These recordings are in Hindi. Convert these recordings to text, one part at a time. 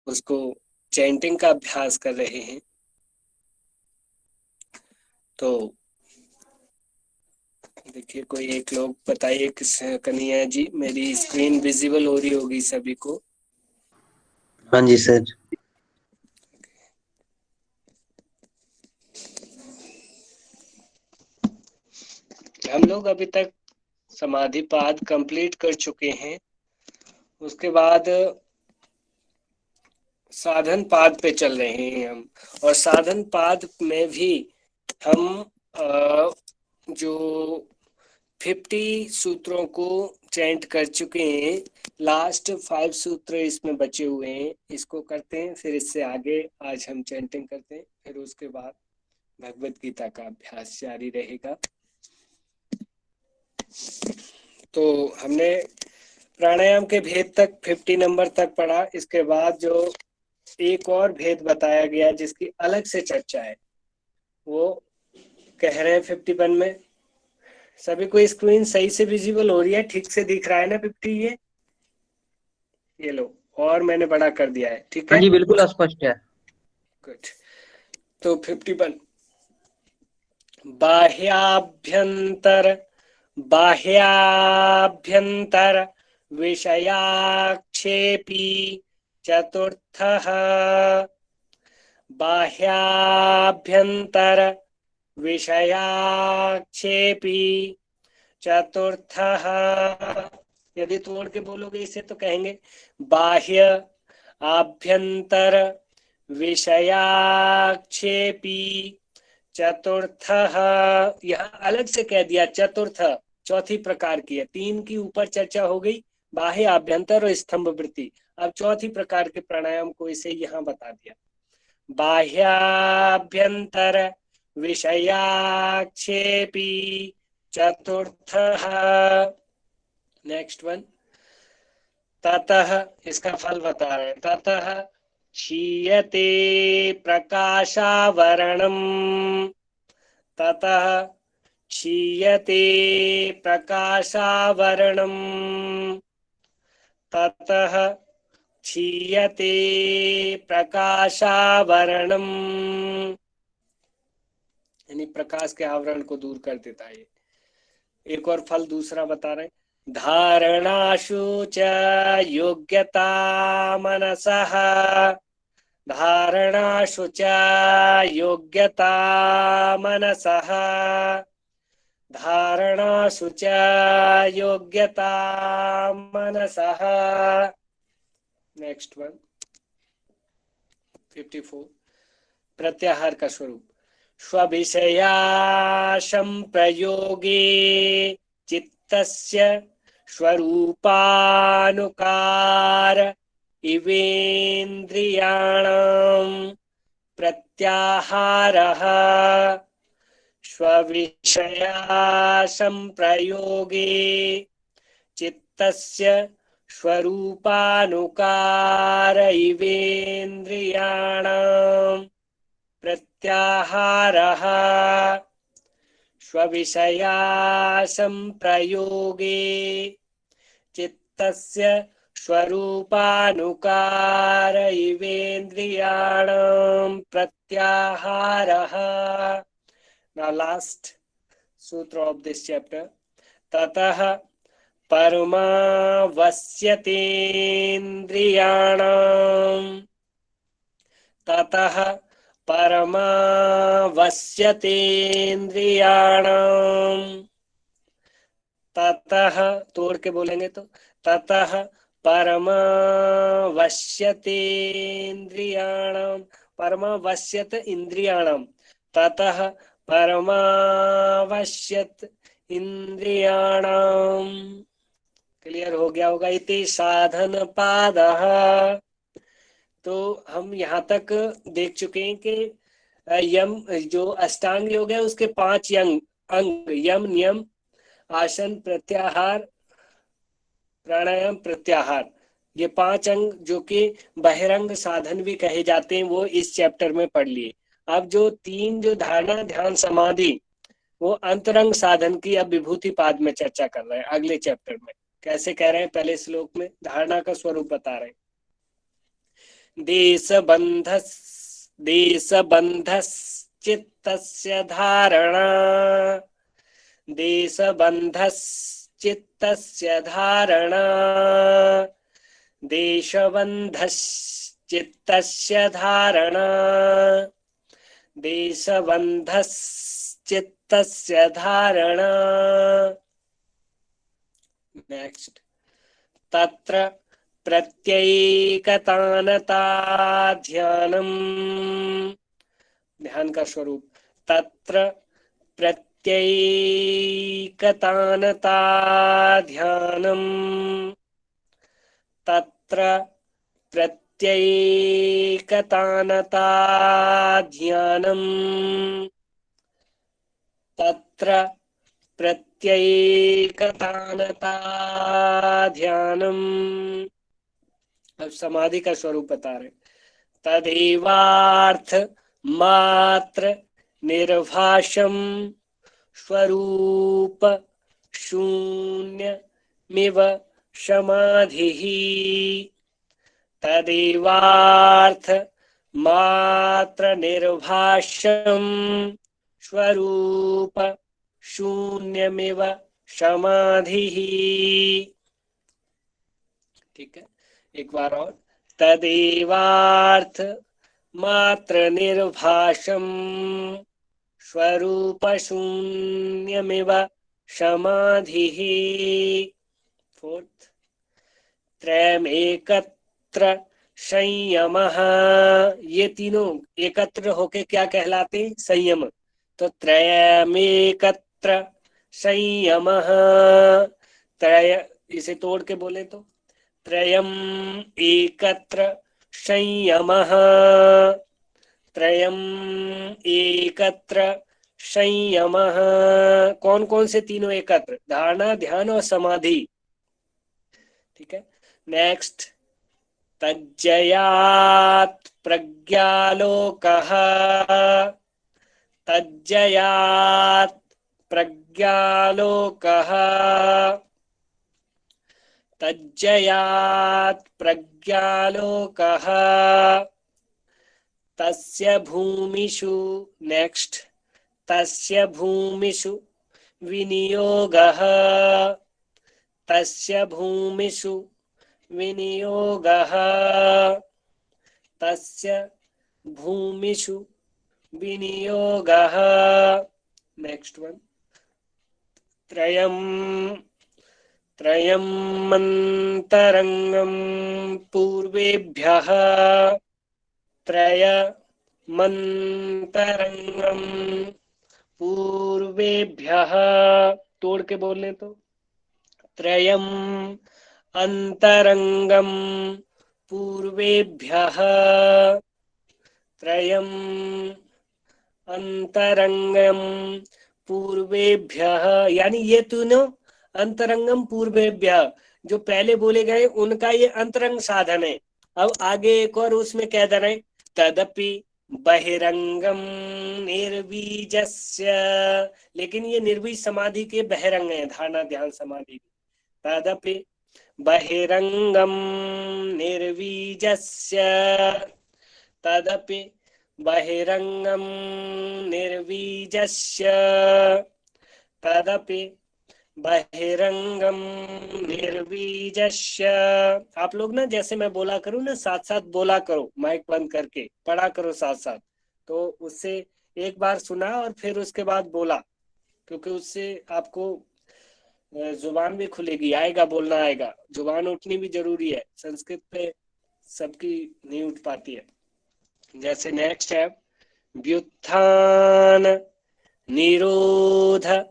उसको चैंटिंग का अभ्यास कर रहे हैं। तो देखिए, कोई एक लोग बताइए, किस कन्हैया जी, मेरी स्क्रीन विजिबल हो रही होगी सभी को? हाँ जी सर। हम लोग अभी तक समाधि पाद कंप्लीट कर चुके हैं। उसके बाद साधन पाद पे चल रहे हैं हम। और साधन पाद में भी हम जो 50 सूत्रों को चैंट कर चुके हैं। लास्ट 5 सूत्र इसमें बचे हुए हैं, इसको करते हैं, फिर इससे आगे आज हम चैंटिंग करते हैं, फिर उसके बाद भगवत गीता का अभ्यास जारी रहेगा। तो हमने प्राणायाम के भेद तक 50 नंबर तक पढ़ा। इसके बाद जो एक और भेद बताया गया जिसकी अलग से चर्चा है, वो कह रहे हैं 51 में। सभी को स्क्रीन सही से विजिबल हो रही है, ठीक से दिख रहा है ना 50? ये लो, और मैंने बड़ा कर दिया है, ठीक हाँ है? जी बिल्कुल स्पष्ट है। गुड। तो 51, बाह्याभ्यंतर बाह्याभ्यंतर विषयाक्षेपी चतुर्थः। बाह्याभ्यंतर विषयाक्षेपी चतुर्थः। यदि तोड़ के बोलोगे इसे तो कहेंगे बाह्य आभ्यंतर विषयाक्षेपी चतुर्थः। यह अलग से कह दिया, चतुर्थ चौथी प्रकार की है। 3 की ऊपर चर्चा हो गई, बाह्य आभ्यंतर और स्तंभ वृत्ति। अब चौथी प्रकार के प्राणायाम को इसे यहाँ बता दिया, बाह्याभ्यंतर विषयाक्षेपी चतुर्थः। नेक्स्ट वन, ततः, इसका फल बता रहे हैं। ततः क्षीयते प्रकाशावरणम्। ततः क्षीयते प्रकाशावरणम्। ततः क्षीयते प्रकाशावरणम्, यानी प्रकाश के आवरण को दूर कर देता है। एक और फल दूसरा बता रहे हैं, धारणाशु च योग्यता मनसः। धारणाशु च योग्यता मनसः। धारणाशु च योग्यता मनसः। नेक्स्ट वन, 54, प्रत्याहार का स्वरूप, स्वविषया संप्रयोगे चित्तस्य स्वरूपानुकार इवेन्द्रियाणां प्रत्याहारः। स्वविषया संप्रयोगे चित्तस्य स्वरूपानुकार इवेन्द्रियाणां प्रत्याहारः। स्वविषया संप्रयोगे चित्तस्य स्वरूपानुकार इवेन्द्रियाणां प्रत्याहारः। Now last sutra of this chapter, ततः परमावस्यतेन्द्रियाणां। ततः परमावस्यतेन्द्रियाणां। ततः तोड़ के बोलेंगे तो, ततः परमावस्यतेन्द्रियाणां, परमावस्यत इंद्रियाणां। ततः परमावस्यत इंद्रियाणां। क्लियर हो गया होगा? इति साधन पादः। तो हम यहाँ तक देख चुके हैं कि यम, जो अष्टांग योग है उसके 5 अंग, यम, नियम, आसन, प्रत्याहार, प्राणायाम, प्रत्याहार, ये 5 अंग जो कि बहिरंग साधन भी कहे जाते हैं, वो इस चैप्टर में पढ़ लिए। अब जो 3 जो धारणा, ध्यान, समाधि, वो अंतरंग साधन की अब विभूति पाद में चर्चा कर रहे हैं अगले चैप्टर में। कैसे कह रहे हैं? पहले श्लोक में धारणा का स्वरूप बता रहे हैं। देशबन्धश्चित्तस्य धारणा, देशबन्धश्चित्तस्य धारणा, देशबन्धश्चित्तस्य धारणा, देशबन्धश्चित्तस्य धारणा। नेक्स्ट, तत्र प्रत्येकतानता ध्यानम्, ध्यान का स्वरूप, तत्र प्रत्येकतानता ध्यानम्, तत्र प्रत्येकतानता ध्यानम्, तत्र प्रत्येकतानता ध्यानम्। अब समाधि का स्वरूप बता रहे, तदेवार्थ मात्र निर्भाषम स्वरूप शून्यमिव समाधिः, तदेवार्थ मात्र निर्भाषम स्वरूप शून्यमिव समाधिः। ठीक है, एक बार और, तदेवार्थ मात्र निर्भाषम स्वरूप शून्यमिव समाधिः। फोर्थ, त्रयमेकत्र संयमः, ये तीनों एकत्र होके क्या कहलाते? संयम। तो त्रयमेकत्र संयमः, त्रय, इसे तोड़ के बोले तो त्रयम् एकत्र संयमः, त्रयम् एकत्र संयमः। कौन कौन से तीनों एकत्र? धारणा, ध्यान और समाधि। ठीक है, नेक्स्ट, तज्जयात् प्रज्ञालोकः, तज्जयात् प्रज्ञालोकः, तज्जयात् प्रज्ञालोकः, तस्य भूमिषु, नेक्स्ट, तस्य भूमिषु विनियोगः, तस्य भूमिषु विनियोगः, तस्य भूमिषु विनियोगः। नेक्स्ट वन, त्रयमन्तरङ्गं पूर्वेभ्यः, त्रयमन्तरङ्गं पूर्वेभ्यः, तोड़ के बोलने तो त्रयम् अंतरंगम पूर्वेभ्यः, त्रयम् अंतरंगम पूर्वेभ्यः, यानी ये तीनों अंतरंगम पूर्वेभ्यः जो पहले बोले गए उनका ये अंतरंग साधन है। अब आगे एक और उसमें कह दे रहे, तदपि बहिरंगम निर्बीजस्य, लेकिन ये निर्बीज समाधि के बहिरंग है, धारणा ध्यान समाधि। तदपि बहिरंगम निर्बीजस्य, तदपि बहिरंगम निर्बीजस्य, तदपि बहिरंगम निर्बीजस्य। आप लोग ना जैसे मैं बोला करूं ना, साथ साथ बोला करो, माइक बंद करके पढ़ा करो साथ साथ, तो उससे एक बार सुना और फिर उसके बाद बोला, क्योंकि उससे आपको जुबान भी खुलेगी, आएगा, बोलना आएगा। जुबान उठनी भी जरूरी है, संस्कृत पे सबकी नहीं उठ पाती है। जैसे नेक्स्ट है, व्युत्थान निरोध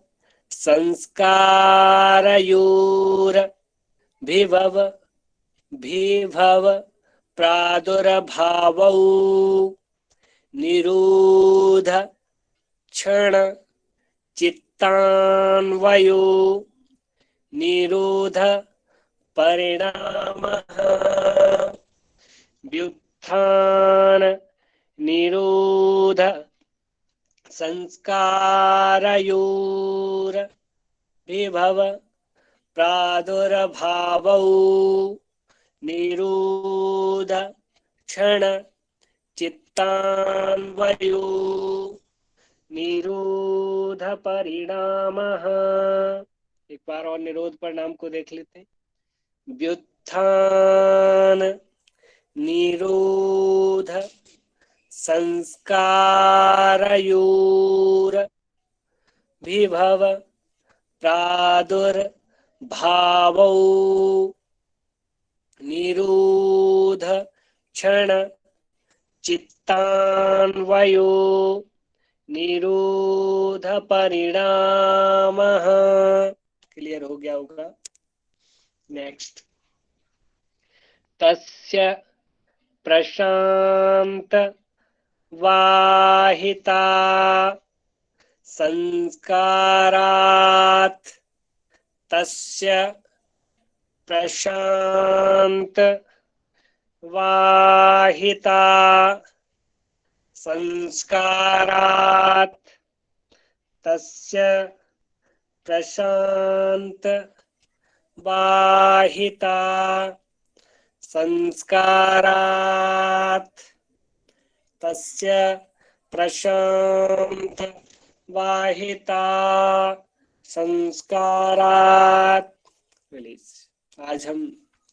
संस्कारयोर विभव प्रादुर्भावौ निरोध क्षण चित्तान्वयो निरोध परिणामः। व्युत्थान निरोध संस्कारयोर विभव प्रादुर्भावौ निरोध क्षण चित्तान्वयो निरोध परिणामः। एक बार और निरोध परिणाम को देख लेते हैं। व्युत्थान निरोध संस्कारयोर विभव प्रादुर्भावौ निरोध क्षण चित्तान्वयो निरोध परिणामः। क्लियर हो गया होगा। नेक्स्ट, तस्य प्रशांत वाहिता संस्कारात् तस्य प्रशांत वाहिता संस्कारात् तस्य प्रशांत वाहिता संस्कारात् तस्य प्रशांत वाहिता संस्कारात्। आज हम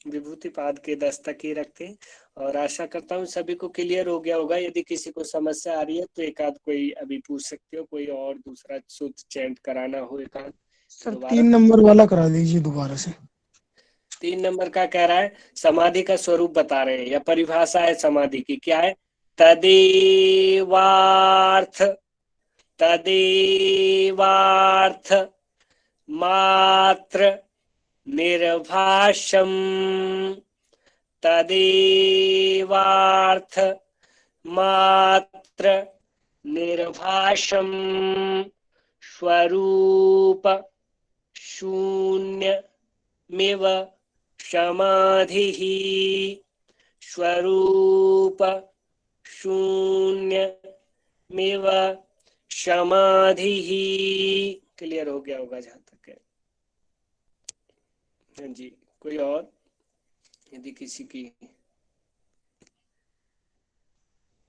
विभूतिपाद के दस्तक ही रखते हैं और आशा करता हूँ सभी को क्लियर हो गया होगा। यदि किसी को समस्या आ रही है तो एक आध कोई अभी पूछ सकते हो, कोई और दूसरा सूत्र चेंट कराना हो एक आध। सर 3 नंबर वाला करा दीजिए दोबारा से। 3 नंबर का कह रहा है समाधि का स्वरूप बता रहे हैं या परिभाषा है समाधि की, क्या है? तदेवार्थ तदेवार्थ मात्र निर्भाषम तदेवार्थ मात्र निर्भाषम स्वरूप शून्यमिव समाधिः स्वरूप शून्यमिव समाधिः। क्लियर हो गया होगा जहां तक है। हाँ जी, कोई और यदि किसी की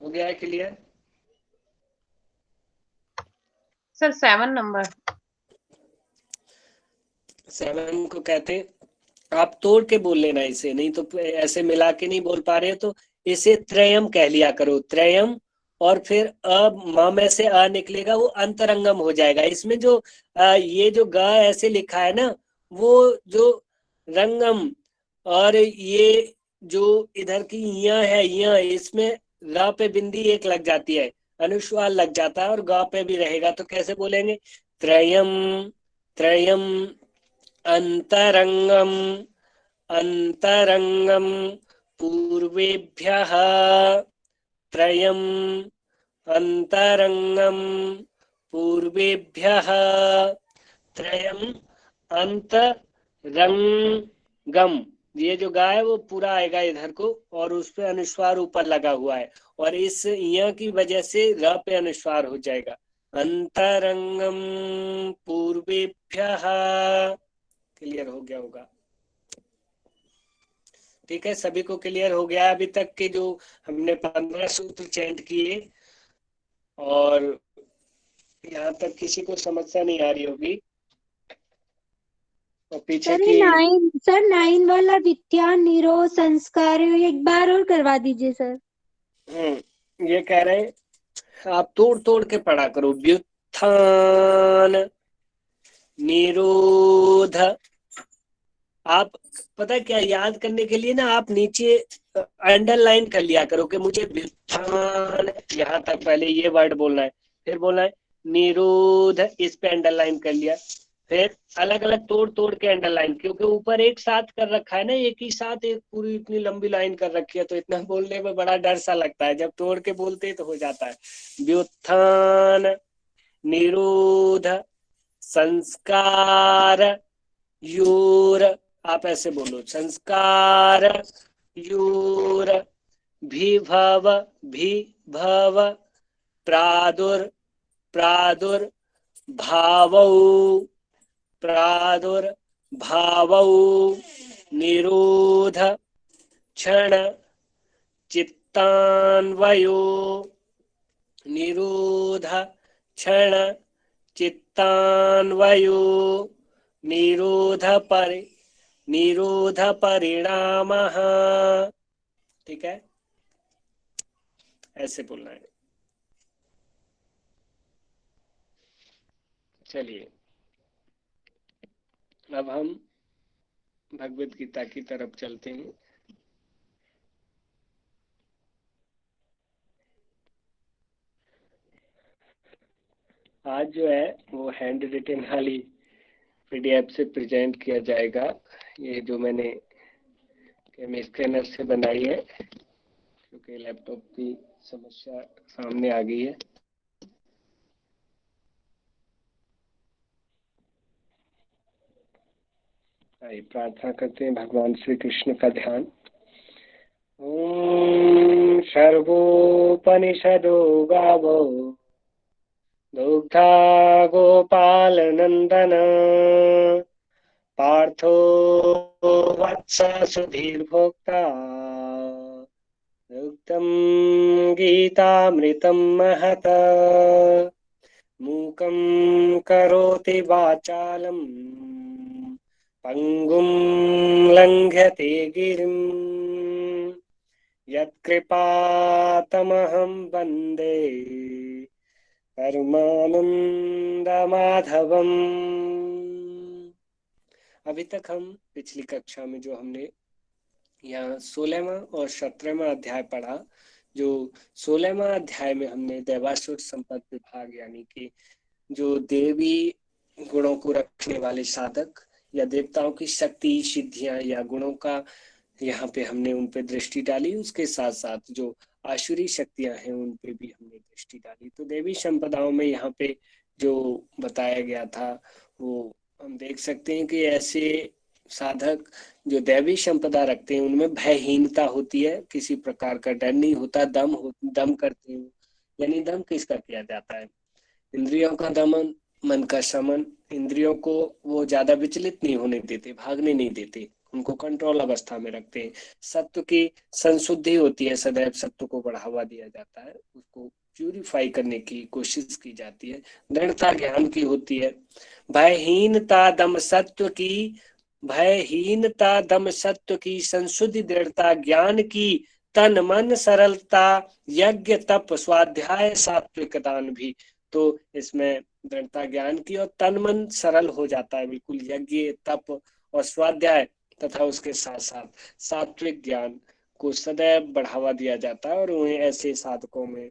हो गया है क्लियर? सर 7 नंबर 7 को कहते हैं, आप तोड़ के बोल लेना इसे, नहीं तो ऐसे मिला के नहीं बोल पा रहे हो तो इसे त्रयम कह लिया करो। त्रयम और फिर माँ में से अ निकलेगा, वो अंतरंगम हो जाएगा। इसमें जो ये जो ग ऐसे लिखा है ना, वो जो रंगम और ये जो इधर की या है या, इसमें ला पे बिंदी एक लग जाती है, अनुस्वार लग जाता है और गा पे भी रहेगा। तो कैसे बोलेंगे? त्रयम त्रयम अंतरंगम अंतरंगम पूर्वेभ्यः त्रयम अंतरंगम पूर्वेभ्यः त्रयम अंतरंगम। ये जो गा है वो पूरा आएगा इधर को और उस पे अनुस्वार ऊपर लगा हुआ है और इस या की वजह से र पे अनुस्वार हो जाएगा। अंतरंगम पूर्वेभ्यः। क्लियर हो गया होगा? ठीक है, सभी को क्लियर हो गया अभी तक के जो हमने 15 सूत्र चेंट किए? और यहाँ तक किसी को समस्या नहीं आ रही होगी? और पीछे की 9 वाला विद्या निरोध संस्कार एक बार और करवा दीजिए सर। ये कह रहे हैं आप तोड़ तोड़ के पढ़ा करो। व्युत्थान निरोध। आप पता है क्या, याद करने के लिए ना आप नीचे अंडरलाइन कर लिया करो कि मुझे व्युत्थान यहाँ तक पहले ये वर्ड बोलना है, फिर बोलना है निरोध, इस पे अंडरलाइन कर लिया, फिर अलग अलग तोड़ तोड़ के अंडरलाइन, क्योंकि ऊपर एक साथ कर रखा है ना, एक ही साथ एक पूरी इतनी लंबी लाइन कर रखी है तो इतना बोलने में बड़ा डर सा लगता है। जब तोड़ के बोलते तो हो जाता है। व्युत्थान निरोध संस्कार योर, आप ऐसे बोलो, संस्कार योर विभव विभव प्रादुर प्रादुर भावौ प्रादुर भावौ निरोध क्षण चित्तान्वयो चित्तान्वयो निरोध क्षण चित्तान्वयो निरोध परिणामः। ठीक है, ऐसे बोलना है। चलिए अब हम भगवत गीता की तरफ चलते हैं। आज जो है वो हैंड रिटन वाली पीडीएफ से प्रेजेंट किया जाएगा। ये जो मैंने स्कैनर से बनाई है, क्योंकि लैपटॉप की समस्या सामने आ गई है। आइए प्रार्थना करते हैं भगवान श्री कृष्ण का ध्यान। ओम सर्वोपनिषदो गावो दुग्धा गोपाल नंदन पार्थो वत्स सुधीर भोक्ता दुग्धं गीतामृतं महत मूकं करोति वाचालं पंगुं लंघ्यते गिरिं यत्कृपातमहं वन्दे परमानंदमाधवम्। अभी तक हम पिछली कक्षा में जो हमने यहाँ 16वां और 17वां अध्याय पढ़ा, जो 16वां अध्याय में हमने देवासुर संपद विभाग यानी कि जो देवी गुणों को रखने वाले साधक या देवताओं की शक्ति सिद्धियां या गुणों का यहाँ पे हमने उन पे दृष्टि डाली। उसके साथ साथ जो आसुरी शक्तियां हैं उन पे भी हमने दृष्टि डाली। तो देवी संपदाओं में यहाँ पे जो बताया गया था वो हम देख सकते हैं कि ऐसे साधक जो दैवी संपदा रखते हैं उनमें भयहीनता होती है, किसी प्रकार का डर नहीं होता, दम करते हैं। यानी दम किसका किया जाता है? इंद्रियों का दमन, मन का शमन। इंद्रियों को वो ज्यादा विचलित नहीं होने देते, भागने नहीं देते, उनको कंट्रोल अवस्था में रखते हैं। सत्व की संशुद्धि होती है, सदैव सत्व को बढ़ावा दिया जाता है, उसको प्यूरिफाई करने की कोशिश की जाती है। दृढ़ता ज्ञान की होती है। भयहीनता दम सत्व की संशुद्धि दृढ़ता ज्ञान की, तन मन सरलता यज्ञ तप स्वाध्याय सात्विक दान भी। तो इसमें दृढ़ता ज्ञान की और तन मन सरल हो जाता है बिल्कुल, यज्ञ तप और स्वाध्याय तथा उसके साथ साथ सात्विक ज्ञान को सदैव बढ़ावा दिया जाता है। और उन्हें ऐसे साधकों में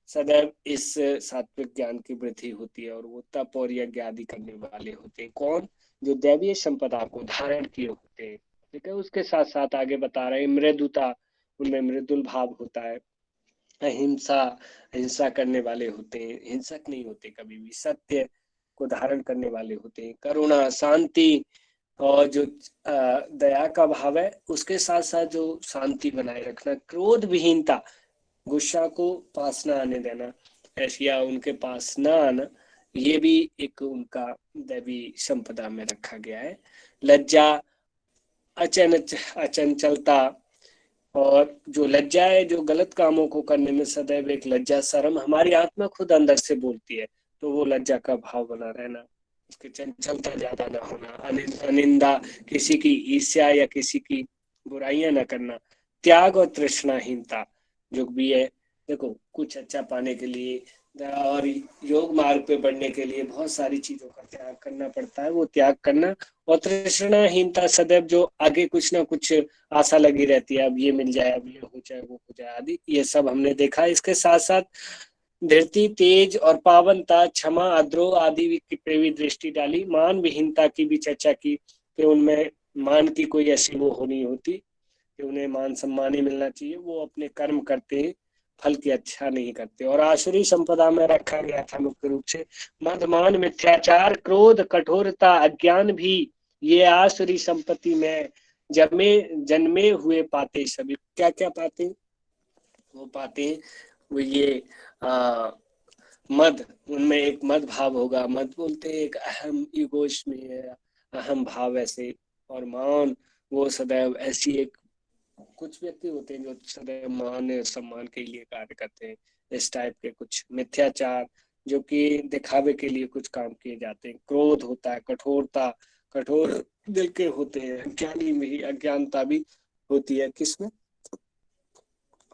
सदैव इस सात्विक ज्ञान की वृद्धि होती है और वो तप और यज्ञ आदि करने वाले होते हैं। कौन? जो दैवीय संपदा को धारण किए होते हैं। ठीक है, उसके साथ साथ आगे बता रहे हैं मृदुता, उनमें मृदुल भाव होता है। हिंसा करने वाले होते हैं, हिंसक नहीं होते कभी भी, सत्य को धारण करने वाले होते हैं। करुणा, शांति और जो दया का भाव है, उसके साथ साथ जो शांति बनाए रखना, क्रोध विहीनता, गुस्सा को पास न आने देना, ऐसिया उनके पास न आना, ये भी एक उनका दैवी संपदा में रखा गया है। लज्जा, अचंचलता, और जो लज्जा है, जो गलत कामों को करने में सदैव एक लज्जा, शर्म हमारी आत्मा खुद अंदर से बोलती है, तो वो लज्जा का भाव बना रहना, उसकी चंचलता ज्यादा ना होना, अनिंदा, किसी की ईर्ष्या या किसी की बुराइयां न करना, त्याग और तृष्णाहीनता जो भी है। देखो, कुछ अच्छा पाने के लिए और योग मार्ग पे बढ़ने के लिए बहुत सारी चीजों का त्याग करना पड़ता है, वो त्याग करना। और तृष्णाहीनता, सदैव जो आगे कुछ ना कुछ आशा लगी रहती है, अब ये मिल जाए, अब ये हो जाए, वो हो जाए आदि, ये सब हमने देखा। इसके साथ साथ धृति, तेज और पावनता, क्षमा, अद्रोह आदि पे भी दृष्टि डाली। मान विहीनता की भी चर्चा की कि उनमें मान की कोई ऐसी वो होनी होती कि उन्हें मान सम्मान ही मिलना चाहिए, वो अपने कर्म करते हैं, फल की अच्छा नहीं करते। और आसुरी संपदा में रखा गया था मुख्य रूप से मदमान, मिथ्याचार, क्रोध, कठोरता, अज्ञान भी, ये आसुरी संपत्ति में जन्मे हुए पाते। सभी क्या क्या पाते? वो पाते हैं वो ये मद, उनमें एक मद भाव होगा। मद बोलते हैं एक अहम, ईगोइस्ट में अहम भाव ऐसे। और मान, वो सदैव ऐसी एक कुछ व्यक्ति होते हैं जो सदैव मान सम्मान के लिए कार्य करते हैं, इस टाइप के कुछ मिथ्याचार जो कि दिखावे के लिए कुछ काम किए जाते हैं। क्रोध होता है, कठोरता, कठोर दिल के होते हैं। ज्ञानी में ही अज्ञानता भी होती है, किसमें?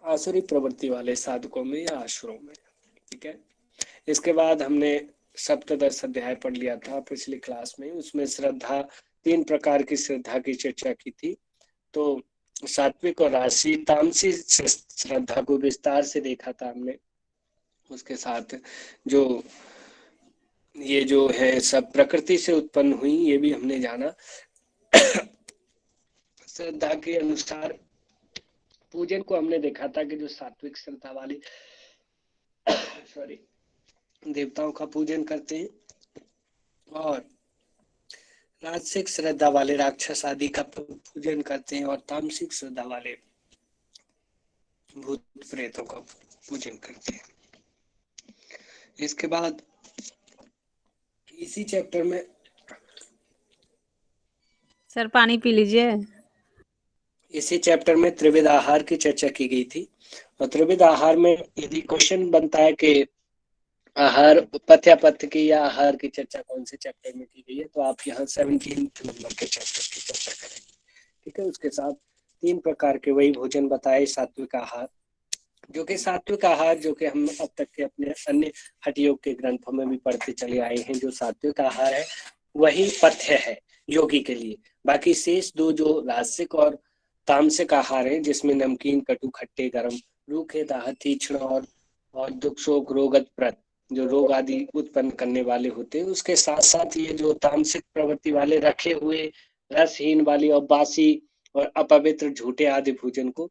आसुरी प्रवृत्ति वाले साधकों में या आसुरों में। ठीक है, इसके बाद हमने सप्तदश अध्याय पढ़ लिया था पिछली क्लास में। उसमें श्रद्धा, 3 प्रकार की श्रद्धा की चर्चा की थी। तो सात्विक और राजसी, तामसी श्रद्धा को विस्तार से देखा था हमने। उसके साथ जो ये जो है सब प्रकृति से उत्पन्न हुई, ये भी हमने जाना। श्रद्धा के अनुसार पूजन को हमने देखा था कि जो सात्विक श्रद्धा वाली देवताओं का पूजन करते हैं, और राजसिक श्रद्धा वाले राक्षस आदि का पूजन करते हैं, और तामसिक श्रद्धा वाले भूत प्रेतों का पूजन करते हैं। इसके बाद इसी चैप्टर में सर पानी पी लीजिए। इसी चैप्टर में त्रिविध आहार की चर्चा की गई थी। और त्रिविध आहार में यदि क्वेश्चन बनता है कि आहार पथ्यापथ्य की या आहार की चर्चा कौन से चैप्टर में की गई है, तो आप यहाँ 17 नंबर के चैप्टर की चर्चा करेंगे। ठीक है, उसके साथ 3 प्रकार के वही भोजन बताए। सात्विक आहार, जो कि सात्विक आहार जो कि हम अब तक के अपने अन्य हठ योग के ग्रंथों में भी पढ़ते चले आए हैं, जो सात्विक आहार है वही पथ्य है योगी के लिए। बाकी शेष 2 जो राजसिक और तामसिक आहार है, जिसमें नमकीन, कटु, खट्टे, गरम, रूखे, दाह, तीक्ष्ण और दुख, शोक, रोगप्रद जो रोग आदि उत्पन्न करने वाले होते हैं, उसके साथ साथ ये जो तामसिक प्रवृत्ति वाले रखे हुए रसहीन वाली और बासी और अपवित्र झूठे आदि भोजन को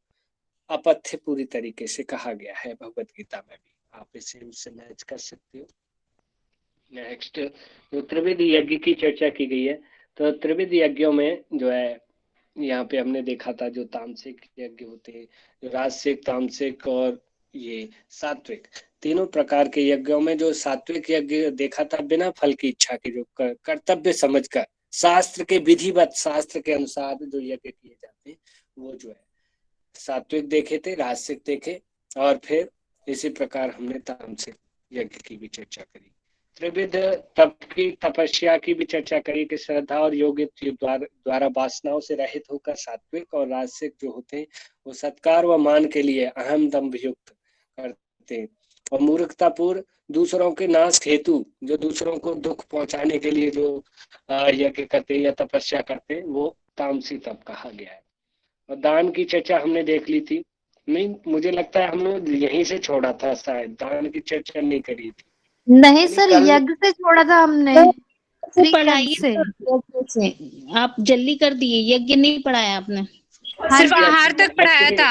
अपथ्य पूरी तरीके से कहा गया है भगवत गीता में भी। आप इसे उससे मैच कर सकते हो। नेक्स्ट जो त्रिविध यज्ञ की चर्चा की गई है, तो त्रिविध यज्ञों में जो है यहाँ पे हमने देखा था जो तामसिक यज्ञ होते हैं, जो राजसिक, तामसिक और ये सात्विक, तीनों प्रकार के यज्ञों में जो सात्विक यज्ञ देखा था बिना फल की इच्छा के, जो कर्तव्य समझकर शास्त्र के विधिवत, शास्त्र के अनुसार जो यज्ञ किए जाते हैं, वो जो है सात्विक देखे थे, राजसिक देखे, और फिर इसी प्रकार हमने तामसिक यज्ञ की भी चर्चा करी। त्रिविध तप की, तपस्या की भी चर्चा करी कि श्रद्धा और योग द्वारा वासनाओं से रहित होकर सात्विक और राजसिक जो होते हैं वो सत्कार व मान के लिए अहम दम्भ युक्त करते हैं, और मूर्खतापूर्व दूसरों के नाश हेतु जो दूसरों को दुख पहुंचाने के लिए जो यज्ञ करते हैं या तपस्या करते हैं, वो तामसी तप कहा गया है। और दान की चर्चा हमने देख ली थी। नहीं, मुझे लगता है हम लोग यहीं से छोड़ा था, शायद दान की चर्चा नहीं करी थी। नहीं सर, यज्ञ से छोड़ा था हमने। पढ़ाइए से यज्ञ से आप जल्दी कर दिए, यज्ञ नहीं पढ़ाया आपने। सिर्फ आहार तक पढ़ाया था,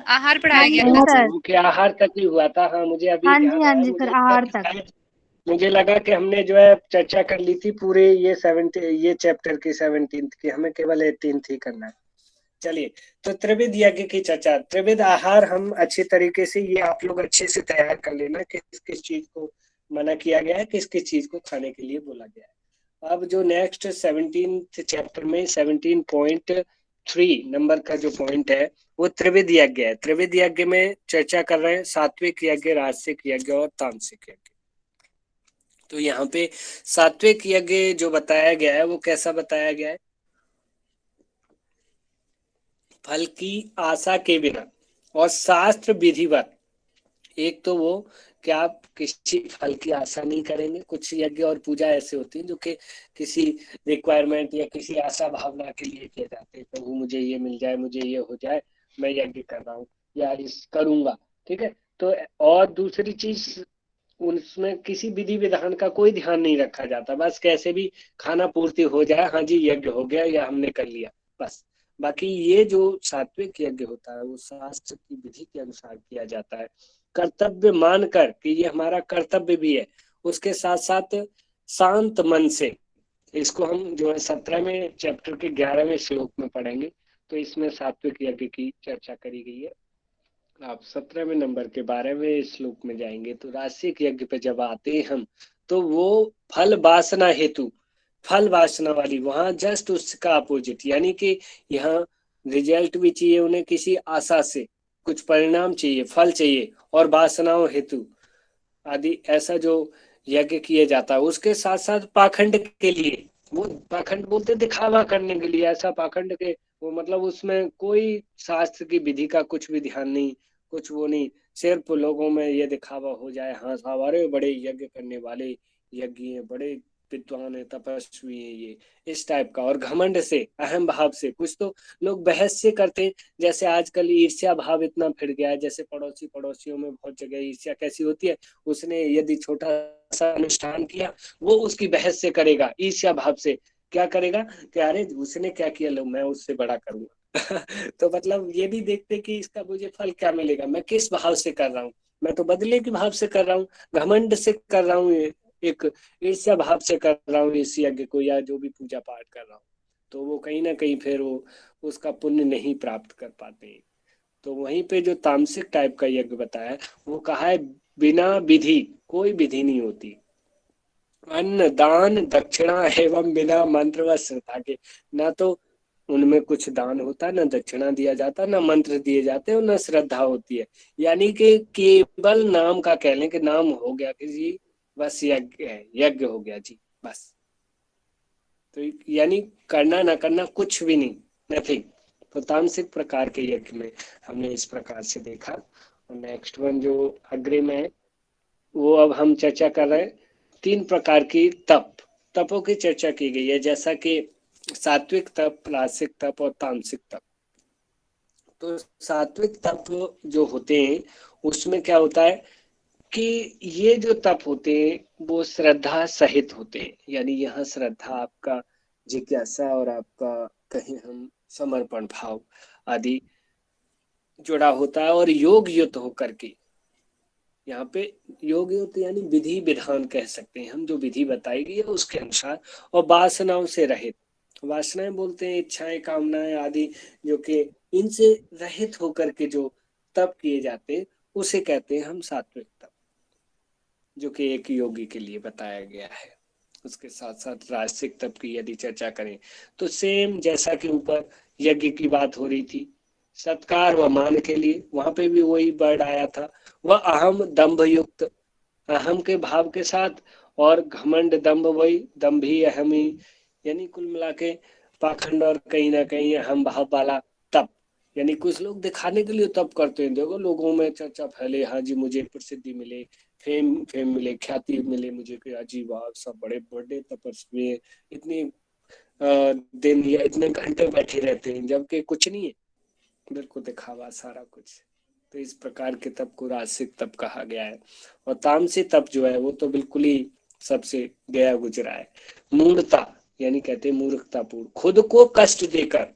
आहार पढ़ाया गया था सर। मुझे आहार तक ही हुआ था। हाँ, मुझे अभी हाँ जी, ध्यान हाँ आया, जी सर, आहार तक। मुझे लगा कि हमने जो है चर्चा कर ली थी पूरे ये 17 ये चैप्टर की 17 की, हमें केवल 18 ही करना है। चलिए, तो त्रिविध यज्ञ की चर्चा, त्रिविध आहार हम अच्छे तरीके से, ये आप लोग अच्छे से तैयार कर लेना कि किस किस चीज को मना किया गया है, किस किस चीज को खाने के लिए बोला गया है। अब जो नेक्स्ट 17 चैप्टर में 17.3 नंबर का जो पॉइंट है वो त्रिविध यज्ञ है। त्रिविध यज्ञ में चर्चा कर रहे हैं सात्विक यज्ञ, राजसिक यज्ञ और तामसिक यज्ञ। तो यहाँ पे सात्विक यज्ञ जो बताया गया है वो कैसा बताया गया है? फल की आशा के बिना और शास्त्र विधिवत। एक तो वो कि आप किसी फल की आशा नहीं करेंगे। कुछ यज्ञ और पूजा ऐसे होती है जो कि किसी रिक्वायरमेंट या किसी आशा भावना के लिए किए जाते हैं। प्रभु मुझे ये मिल जाए, मुझे ये हो जाए, मैं यज्ञ कर रहा हूँ या इस करूंगा। ठीक है, तो और दूसरी चीज, उसमें किसी विधि विधान का कोई ध्यान नहीं रखा जाता, बस कैसे भी खाना पूर्ति हो जाए, हाँ जी यज्ञ हो गया या हमने कर लिया, बस। बाकी ये जो सात्विक यज्ञ होता है वो शास्त्र की विधि के अनुसार किया जाता है, कर्तव्य मानकर कि ये हमारा कर्तव्य भी है, उसके साथ साथ शांत मन से। इसको हम जो है 17वें चैप्टर के 11वें श्लोक में पढ़ेंगे। तो इसमें सात्विक यज्ञ की चर्चा करी गई है। आप 17वें नंबर के 12वें श्लोक में जाएंगे तो राजसिक यज्ञ पे जब आते हैं हम, तो वो फल वासना हेतु, फल वासना वाली, वहां जस्ट उसका अपोजिट, यानी कि यहाँ रिजल्ट भी चाहिए उन्हें किसी आशा से, कुछ परिणाम चाहिए, फल चाहिए, और वासनाओं हेतु आदि ऐसा जो यज्ञ किया जाता है। उसके साथ साथ पाखंड के लिए, वो पाखंड बोलते दिखावा करने के लिए, ऐसा पाखंड के वो मतलब उसमें कोई शास्त्र की विधि का कुछ भी ध्यान नहीं, कुछ वो नहीं, सिर्फ लोगों में ये दिखावा हो जाए, हाँ हमारे बड़े यज्ञ करने वाले यज्ञ हैं, बड़े विद्वान है, तपस्वी है, ये इस टाइप का। और घमंड से, अहम भाव से, कुछ तो लोग बहस से करते हैं, जैसे आजकल ईर्ष्या भाव इतना फिर गया है, जैसे पड़ोसी पड़ोसियों में बहुत जगह ईर्ष्या कैसी होती है, उसने यदि छोटा सा अनुष्ठान किया वो उसकी बहस से करेगा, ईर्ष्या भाव से क्या करेगा कि अरे उसने क्या किया, लो मैं उससे बड़ा करूंगा। तो मतलब ये भी देखते कि इसका मुझे फल क्या मिलेगा, मैं किस भाव से कर रहा हूँ, मैं तो बदले के भाव से कर रहा हूँ, घमंड से कर रहा हूँ, एक ईर्ष्या भाव से कर रहा हूँ इस यज्ञ को या जो भी पूजा पाठ कर रहा हूँ, तो वो कहीं ना कहीं फिर वो उसका पुण्य नहीं प्राप्त कर पाते। तो वहीं पे जो तामसिक टाइप का यज्ञ बताया वो कहा है बिना विधि, कोई विधि नहीं होती, अन्न दान दक्षिणा एवं बिना मंत्र व श्रद्धा के, ना तो उनमें कुछ दान होता है, ना दक्षिणा दिया जाता, ना मंत्र दिए जाते और ना श्रद्धा होती है। यानी कि केवल नाम का कह लें कि नाम हो गया कि जी बस यज्ञ है, यज्ञ हो गया जी बस। तो यानी करना ना करना कुछ भी नहीं, नथिंग। तो तामसिक प्रकार के यज्ञ में हमने इस प्रकार से देखा। और नेक्स्ट वन जो अग्रिम है वो अब हम चर्चा कर रहे हैं 3 प्रकार की तपों की चर्चा की गई है, जैसा कि सात्विक तप, राजसिक तप और तामसिक तप। तो सात्विक तप जो होते हैं उसमें क्या होता है कि ये जो तप होते हैं वो श्रद्धा सहित होते हैं, यानी यहाँ श्रद्धा आपका जिज्ञासा और आपका कहीं हम समर्पण भाव आदि जुड़ा होता है, और योग युक्त होकर के यहाँ पे योग युक्त यानी विधि विधान कह सकते हैं हम, जो विधि बताई गई है उसके अनुसार, और वासनाओं से रहित, वासनाएं बोलते हैं इच्छाएं कामनाएं आदि, जो कि इनसे रहित होकर के जो तप किए जाते हैं उसे कहते हैं हम सात्विक तप, जो कि एक योगी के लिए बताया गया है। उसके साथ साथ राजसिक तप की यदि चर्चा करें तो सेम जैसा कि ऊपर यज्ञ की बात हो रही थी, सत्कार व मान के लिए, वहां पे भी वही वर्ड आया था, वह अहम दंभ युक्त, अहम के भाव के साथ, और घमंड दंभ वही दंभी अहमी, यानी कुल मिला के पाखंड और कहीं ना कहीं अहम भाव वाला तप। यानी कुछ लोग दिखाने के लिए तप करते हैं, देखो लोगों में चर्चा फैले, हाँ जी मुझे प्रसिद्धि मिले, फेम मिले, ख्याति मिले मुझे, कि अजीब वाह सब बड़े बड़े तपस्वी हैं, इतने दिन या इतने घंटे बैठे रहते हैं, जबकि कुछ नहीं है, बिल्कुल दिखावा सारा कुछ। तो इस प्रकार के तप को राजसिक तप कहा गया है। और तामसिक तप जो है वो तो बिल्कुल ही सबसे गया गुजरा है, मूढ़ता यानी कहते हैं मूर्खतापूर्ण, खुद को कष्ट देकर,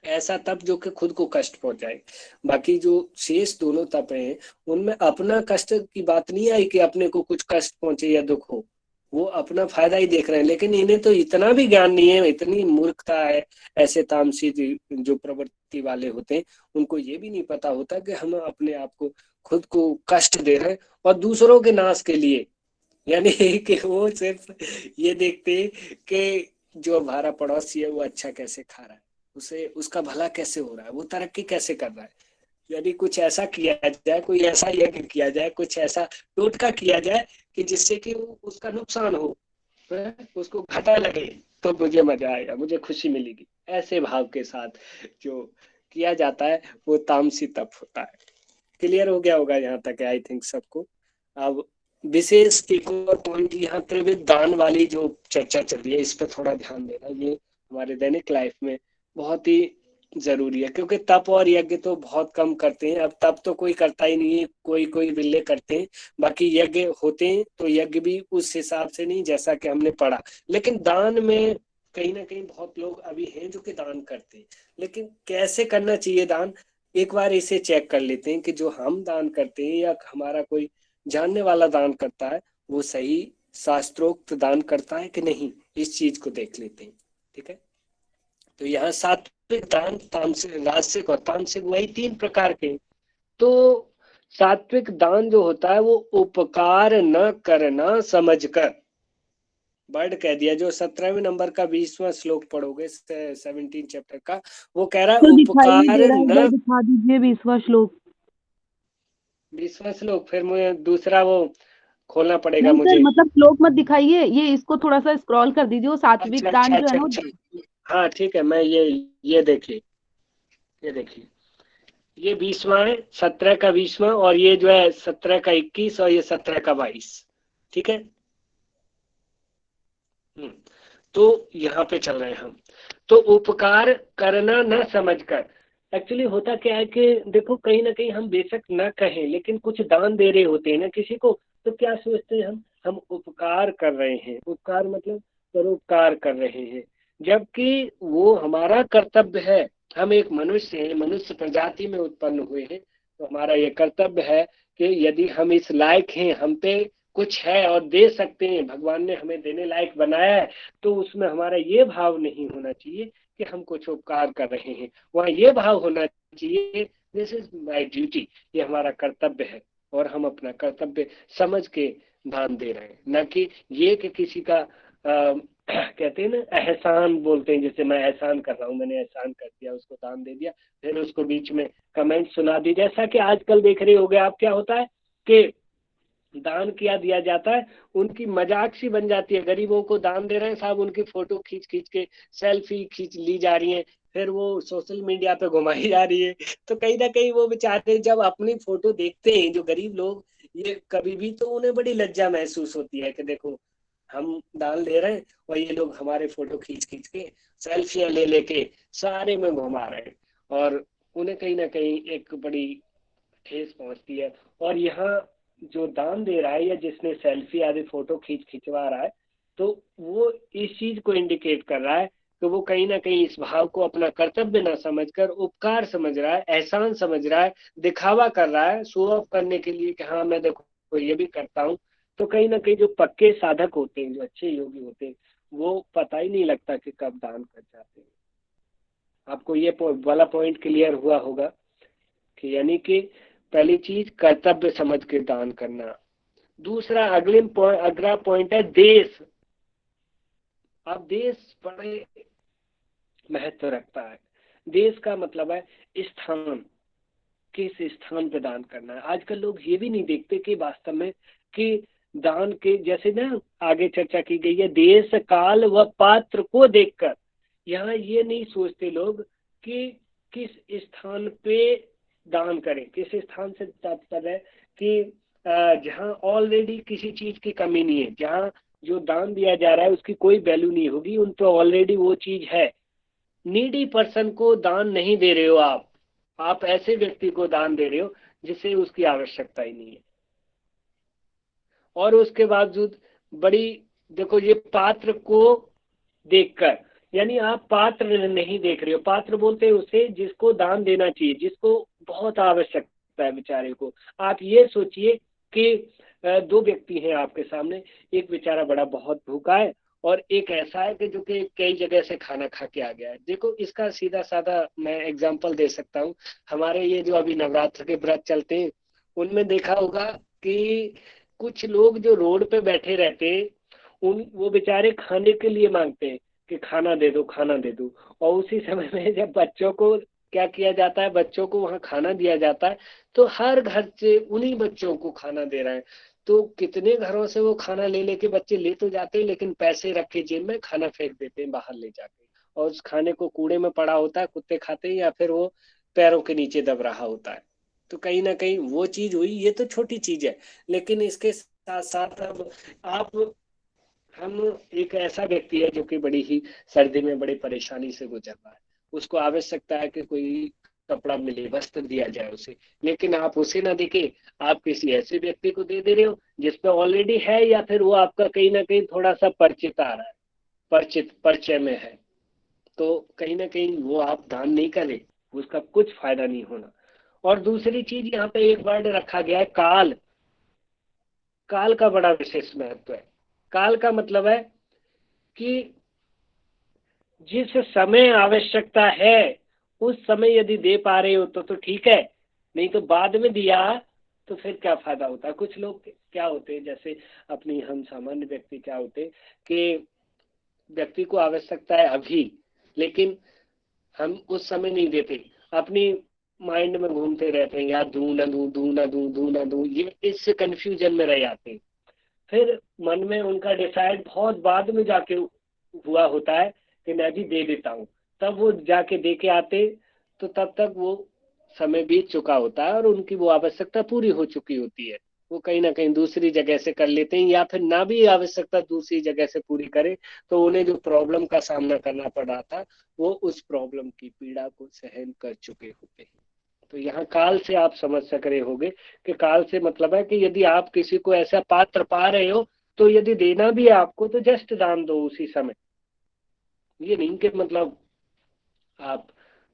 ऐसा तप जो कि खुद को कष्ट पहुंचाए। बाकी जो शेष दोनों तप हैं उनमें अपना कष्ट की बात नहीं आई कि अपने को कुछ कष्ट पहुंचे या दुख हो, वो अपना फायदा ही देख रहे हैं। लेकिन इन्हें तो इतना भी ज्ञान नहीं है, इतनी मूर्खता है, ऐसे तामसी जो प्रवृत्ति वाले होते हैं उनको ये भी नहीं पता होता कि हम अपने आप को खुद को कष्ट दे रहे हैं और दूसरों के नाश के लिए। यानी कि वो सिर्फ ये देखते हैं कि जो हमारा पड़ोसी है वो अच्छा कैसे खा रहा है, उसे उसका भला कैसे हो रहा है, वो तरक्की कैसे कर रहा है, यदि कुछ ऐसा किया जाए, कोई ऐसा यज्ञ किया जाए, कुछ ऐसा टोटका किया जाए कि जिससे कि उसका नुकसान हो, उसको घाटा लगे, तो मुझे मजा आएगा, मुझे खुशी मिलेगी, ऐसे भाव के साथ जो किया जाता है वो तामसी तप होता है। क्लियर हो गया होगा यहाँ तक आई थिंक सबको। अब विशेष एक और पॉइंट यहाँ त्रिविध दान वाली जो चर्चा चल रही है, इस पर थोड़ा ध्यान देना, ये हमारे दैनिक लाइफ में बहुत ही जरूरी है, क्योंकि तप और यज्ञ तो बहुत कम करते हैं। अब तप तो कोई करता ही नहीं है, कोई कोई बिल्ले करते हैं, बाकी यज्ञ होते हैं तो यज्ञ भी उस हिसाब से नहीं जैसा कि हमने पढ़ा। लेकिन दान में कहीं ना कहीं बहुत लोग अभी हैं जो कि दान करते हैं, लेकिन कैसे करना चाहिए दान, एक बार इसे चेक कर लेते हैं कि जो हम दान करते हैं या हमारा कोई जानने वाला दान करता है वो सही शास्त्रोक्त दान करता है कि नहीं, इस चीज को देख लेते हैं। ठीक है, तो यहाँ सात्विक दान, तामसिक, राजसिक और तामसिक वही 3 प्रकार के। तो सात्विक दान जो होता है वो उपकार न करना समझकर, वर्ड कह दिया। जो 17वें नंबर का 20वां श्लोक पढ़ोगे 17 चैप्टर का, वो कह रहा है तो दिखाई नहीं उपकार दे रहा, एक बार न। दिखा दीजिए 20वां श्लोक। 20वां श्लोक फिर मुझे दूसरा वो खोलना पड़ेगा नहीं सर, मुझे। मतलब श्लोक मत दिखाइए, ये इसको थोड़ा सा स्क्रॉल कर दीजिए, वो सात्विक अच्छा दान अच्छा जो है अच्छा ना अच्छा, हाँ ठीक है, मैं ये देखिए, ये देखिए, ये 20वां है, 17 का 20वां, और ये जो है 17 का 21 और ये 17 का 22। ठीक है। तो यहाँ पे चल रहे हैं हम। तो उपकार करना न समझकर, एक्चुअली होता क्या है कि देखो कहीं ना कहीं हम बेशक ना कहें, लेकिन कुछ दान दे रहे होते हैं ना किसी को, तो क्या सोचते हैं हम उपकार कर रहे हैं। उपकार मतलब परोपकार कर रहे हैं, जबकि वो हमारा कर्तव्य है। हम एक मनुष्य हैं, मनुष्य प्रजाति में उत्पन्न हुए हैं, तो हमारा ये कर्तव्य है कि यदि हम इस लायक हैं, हम पे कुछ है और दे सकते हैं, भगवान ने हमें देने लायक बनाया है, तो उसमें हमारा ये भाव नहीं होना चाहिए कि हम कुछ उपकार कर रहे हैं। वहाँ ये भाव होना चाहिए, दिस इज माय ड्यूटी, ये हमारा कर्तव्य है और हम अपना कर्तव्य समझ के दान दे रहे हैं, न कि ये कि किसी का कहते हैं ना एहसान बोलते हैं, जैसे मैं एहसान कर रहा हूँ, मैंने एहसान कर दिया, उसको दान दे दिया, फिर उसको बीच में कमेंट सुना दी। जैसा कि आजकल देख रहे होगे आप, क्या होता है कि दान किया दिया जाता है, उनकी मजाक सी बन जाती है। गरीबों को दान दे रहे हैं साहब, उनकी फोटो खींच खींच के सेल्फी खींच ली जा रही है, फिर वो सोशल मीडिया पे घुमाई जा रही है। तो कहीं ना कहीं वो बेचारे जब अपनी फोटो देखते हैं, जो गरीब लोग, ये कभी भी तो उन्हें बड़ी लज्जा महसूस होती है कि देखो हम दान दे रहे हैं और ये लोग हमारे फोटो खींच खींच के सेल्फियां ले लेके सारे में घुमा रहे हैं, और उन्हें कहीं ना कहीं एक बड़ी ठेस पहुंचती है। और यहाँ जो दान दे रहा है या जिसने सेल्फी आदि फोटो खिंचवा रहा है, तो वो इस चीज को इंडिकेट कर रहा है कि वो कहीं ना कहीं इस भाव को अपना कर्तव्य ना समझकर उपकार समझ रहा है, एहसान समझ रहा है, दिखावा कर रहा है, शो ऑफ करने के लिए कि हाँ मैं देखो ये भी करता हूँ। तो कहीं ना कहीं जो पक्के साधक होते हैं, जो अच्छे योगी होते हैं, वो पता ही नहीं लगता कि कब दान कर जाते हैं। आपको ये वाला पॉइंट क्लियर हुआ होगा कि यानी कि पहली चीज कर्तव्य समझ के दान करना। दूसरा अगला पॉइंट है देश। अब देश बड़े महत्व रखता है। देश का मतलब है स्थान, किस स्थान पे दान करना है। आजकल लोग ये भी नहीं देखते कि वास्तव में कि दान के जैसे ना आगे चर्चा की गई है, देश काल व पात्र को देखकर, यहाँ ये नहीं सोचते लोग कि किस स्थान पे दान करें। किस स्थान से तात्पर्य है कि जहाँ ऑलरेडी किसी चीज की कमी नहीं है, जहाँ जो दान दिया जा रहा है उसकी कोई वैल्यू नहीं होगी, उन तो ऑलरेडी वो चीज है। नीडी पर्सन को दान नहीं दे रहे हो आप ऐसे व्यक्ति को दान दे रहे हो जिसे उसकी आवश्यकता ही नहीं है। और उसके बावजूद बड़ी देखो, ये पात्र को देखकर, यानी आप पात्र नहीं देख रहे हो। पात्र बोलते हैं उसे जिसको दान देना चाहिए, जिसको बहुत आवश्यकता है बेचारे को। आप ये सोचिए कि दो व्यक्ति हैं आपके सामने, एक बेचारा बड़ा बहुत भूखा है और एक ऐसा है कि जो कि कई जगह से खाना खा के आ गया है। देखो इसका सीधा साधा मैं एग्जांपल दे सकता हूँ। हमारे ये जो अभी नवरात्र के व्रत चलते हैं, उनमें देखा होगा कि कुछ लोग जो रोड पे बैठे रहते हैं, वो बेचारे खाने के लिए मांगते हैं कि खाना दे दो, खाना दे दो। और उसी समय में जब बच्चों को क्या किया जाता है, बच्चों को वहां खाना दिया जाता है, तो हर घर से उन्हीं बच्चों को खाना दे रहे हैं। तो कितने घरों से वो खाना ले लेके बच्चे ले तो जाते हैं, लेकिन पैसे रख के जेब में खाना फेंक देते हैं बाहर ले जाके, और उस खाने को कूड़े में पड़ा होता है, कुत्ते खाते हैं या फिर वो पैरों के नीचे दब रहा होता है। तो कहीं ना कहीं वो चीज हुई। ये तो छोटी चीज है, लेकिन इसके साथ साथ अब आप हम एक ऐसा व्यक्ति है जो कि बड़ी ही सर्दी में बड़ी परेशानी से गुजर रहा है, उसको आवश्यकता है कि कोई कपड़ा मिले, वस्त्र दिया जाए उसे, लेकिन आप उसे ना देके आप किसी ऐसे व्यक्ति को दे रहे हो जिसपे ऑलरेडी है, या फिर वो आपका कहीं ना कहीं थोड़ा सा परिचित आ रहा है, परिचय में है। तो कहीं ना कहीं वो आप दान नहीं करें, उसका कुछ फायदा नहीं होना। और दूसरी चीज यहाँ पे एक वर्ड रखा गया है, काल। काल का बड़ा विशेष महत्व है। काल का मतलब है कि जिस समय आवश्यकता है उस समय यदि दे पा रहे हो तो ठीक है, नहीं तो बाद में दिया तो फिर क्या फायदा होता है। कुछ लोग क्या होते हैं, जैसे अपनी हम सामान्य व्यक्ति क्या होते हैं कि व्यक्ति को आवश्यकता है अभी, लेकिन हम उस समय नहीं देते, अपनी माइंड में घूमते रहते हैं, यार दूं ना दूं, दूं ना दूं, दूं ना दूं, ये इस कंफ्यूजन में रह जाते हैं। फिर मन में उनका डिसाइड बहुत बाद में जाके हुआ होता है कि मैं भी दे देता हूँ, तब वो जाके दे के आते, तो तब तक वो समय बीत चुका होता है और उनकी वो आवश्यकता पूरी हो चुकी होती है। वो कहीं ना कहीं दूसरी जगह से कर लेते हैं, या फिर ना भी आवश्यकता दूसरी जगह से पूरी करे तो उन्हें जो प्रॉब्लम का सामना करना पड़ा था वो उस प्रॉब्लम की पीड़ा को सहन कर चुके होते हैं। तो यहाँ काल से आप समझ सक रहे होंगे कि काल से मतलब है कि यदि आप किसी को ऐसा पात्र पा रहे हो तो यदि देना भी है आपको तो जस्ट दान दो उसी समय, ये नहीं कि मतलब आप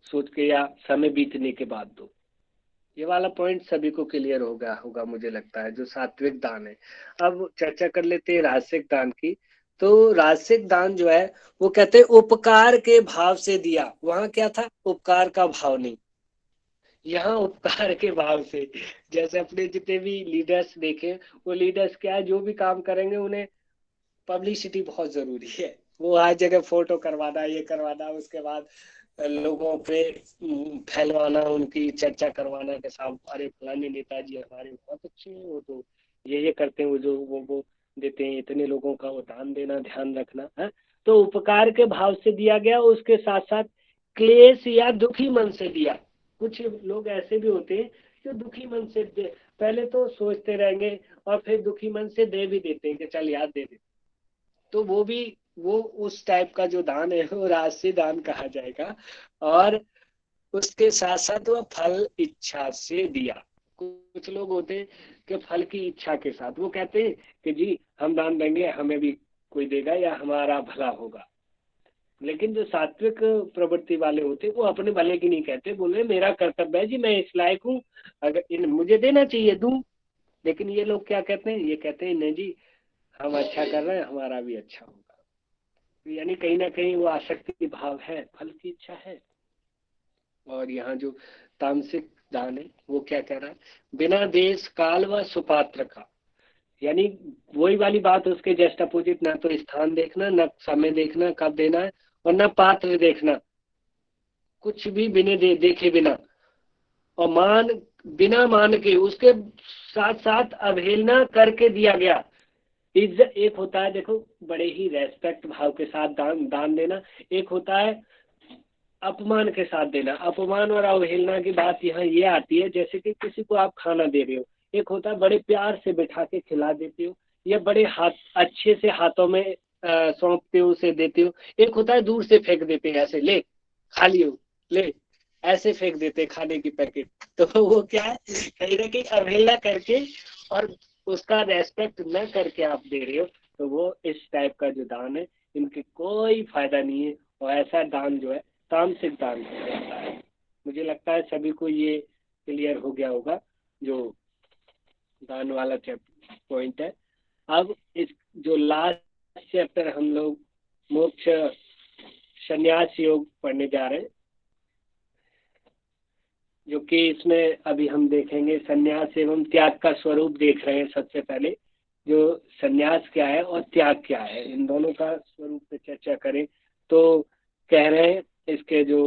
सोच के या समय बीतने के बाद दो। ये वाला पॉइंट सभी को क्लियर होगा मुझे लगता है, जो सात्विक दान है। अब चर्चा कर लेते हैं राजसिक दान की। तो राजसिक दान जो है वो कहते हैं उपकार के भाव से दिया। वहां क्या था, उपकार का भाव नहीं, यहाँ उपकार के भाव से। जैसे अपने जितने भी लीडर्स देखे, वो लीडर्स क्या है, जो भी काम करेंगे उन्हें पब्लिसिटी बहुत जरूरी है। वो हर जगह फोटो करवाना, ये करवाना, उसके बाद लोगों पे फैलवाना, उनकी चर्चा करवाना के साथ, अरे फलाने नेताजी हमारे बहुत अच्छे हैं, वो तो ये करते हैं, वो जो वो देते हैं, इतने लोगों का वो दान देना, ध्यान रखना है। तो उपकार के भाव से दिया गया, उसके साथ साथ क्लेश या दुखी मन से दिया। कुछ लोग ऐसे भी होते हैं जो दुखी मन से पहले तो सोचते रहेंगे और फिर दुखी मन से दे भी देते हैं कि चल याद दे दे, तो वो उस टाइप का जो दान है वो राजसी दान कहा जाएगा। और उसके साथ साथ वो फल इच्छा से दिया। कुछ लोग होते हैं कि फल की इच्छा के साथ वो कहते हैं कि जी हम दान देंगे, हमें भी कोई देगा या हमारा भला होगा। लेकिन जो सात्विक प्रवृत्ति वाले होते वो अपने भले की नहीं कहते, बोले मेरा कर्तव्य है जी, मैं इस लायक हूँ, अगर मुझे देना चाहिए दूं। लेकिन ये लोग क्या कहते हैं, ये कहते हैं नहीं जी हम अच्छा कर रहे हैं, हमारा भी अच्छा होगा। यानी कहीं ना कहीं वो आसक्ति भाव है, फल की इच्छा है। और यहाँ जो तामसिक दान है वो क्या कह रहा है, बिना देश काल व सुपात्र का, यानी वही वाली बात उसके जस्ट अपोजिट, ना तो स्थान देखना, ना समय देखना कब देना है, और ना पात्र देखना, कुछ भी बिना देखे बिना, और बिना मान के उसके साथ साथ अवहेलना करके दिया गया। इज्जत एक होता है, देखो बड़े ही रेस्पेक्ट भाव के साथ दान देना, एक होता है अपमान के साथ देना। अपमान और अवहेलना की बात यहाँ ये आती है, जैसे कि किसी को आप खाना दे रहे हो, एक होता है बड़े प्यार से बिठा के खिला देते हो, या बड़े अच्छे से हाथों में सौंपते हो, उसे देते हो। एक होता है दूर से फेंक देते हैं, ऐसे ले खा लियो, ले ऐसे फेंक देते खाने की पैकेट। तो वो क्या है, कहीं ना कहीं अवहेलना करके और उसका रेस्पेक्ट न करके आप दे रहे हो, तो वो इस टाइप का जो दान है इनके कोई फायदा नहीं है। और ऐसा दान जो है तामसिक दान होता है। मुझे लगता है सभी को ये क्लियर हो गया होगा जो दान वाला पॉइंट है। अब इस जो लास्ट चैप्टर हम लोग मोक्ष संन्यास योग पढ़ने जा रहे हैं, जो कि इसमें अभी हम देखेंगे संन्यास एवं त्याग का स्वरूप देख रहे हैं। सबसे पहले जो संन्यास क्या है और त्याग क्या है, इन दोनों का स्वरूप पे चर्चा करें। तो कह रहे हैं इसके जो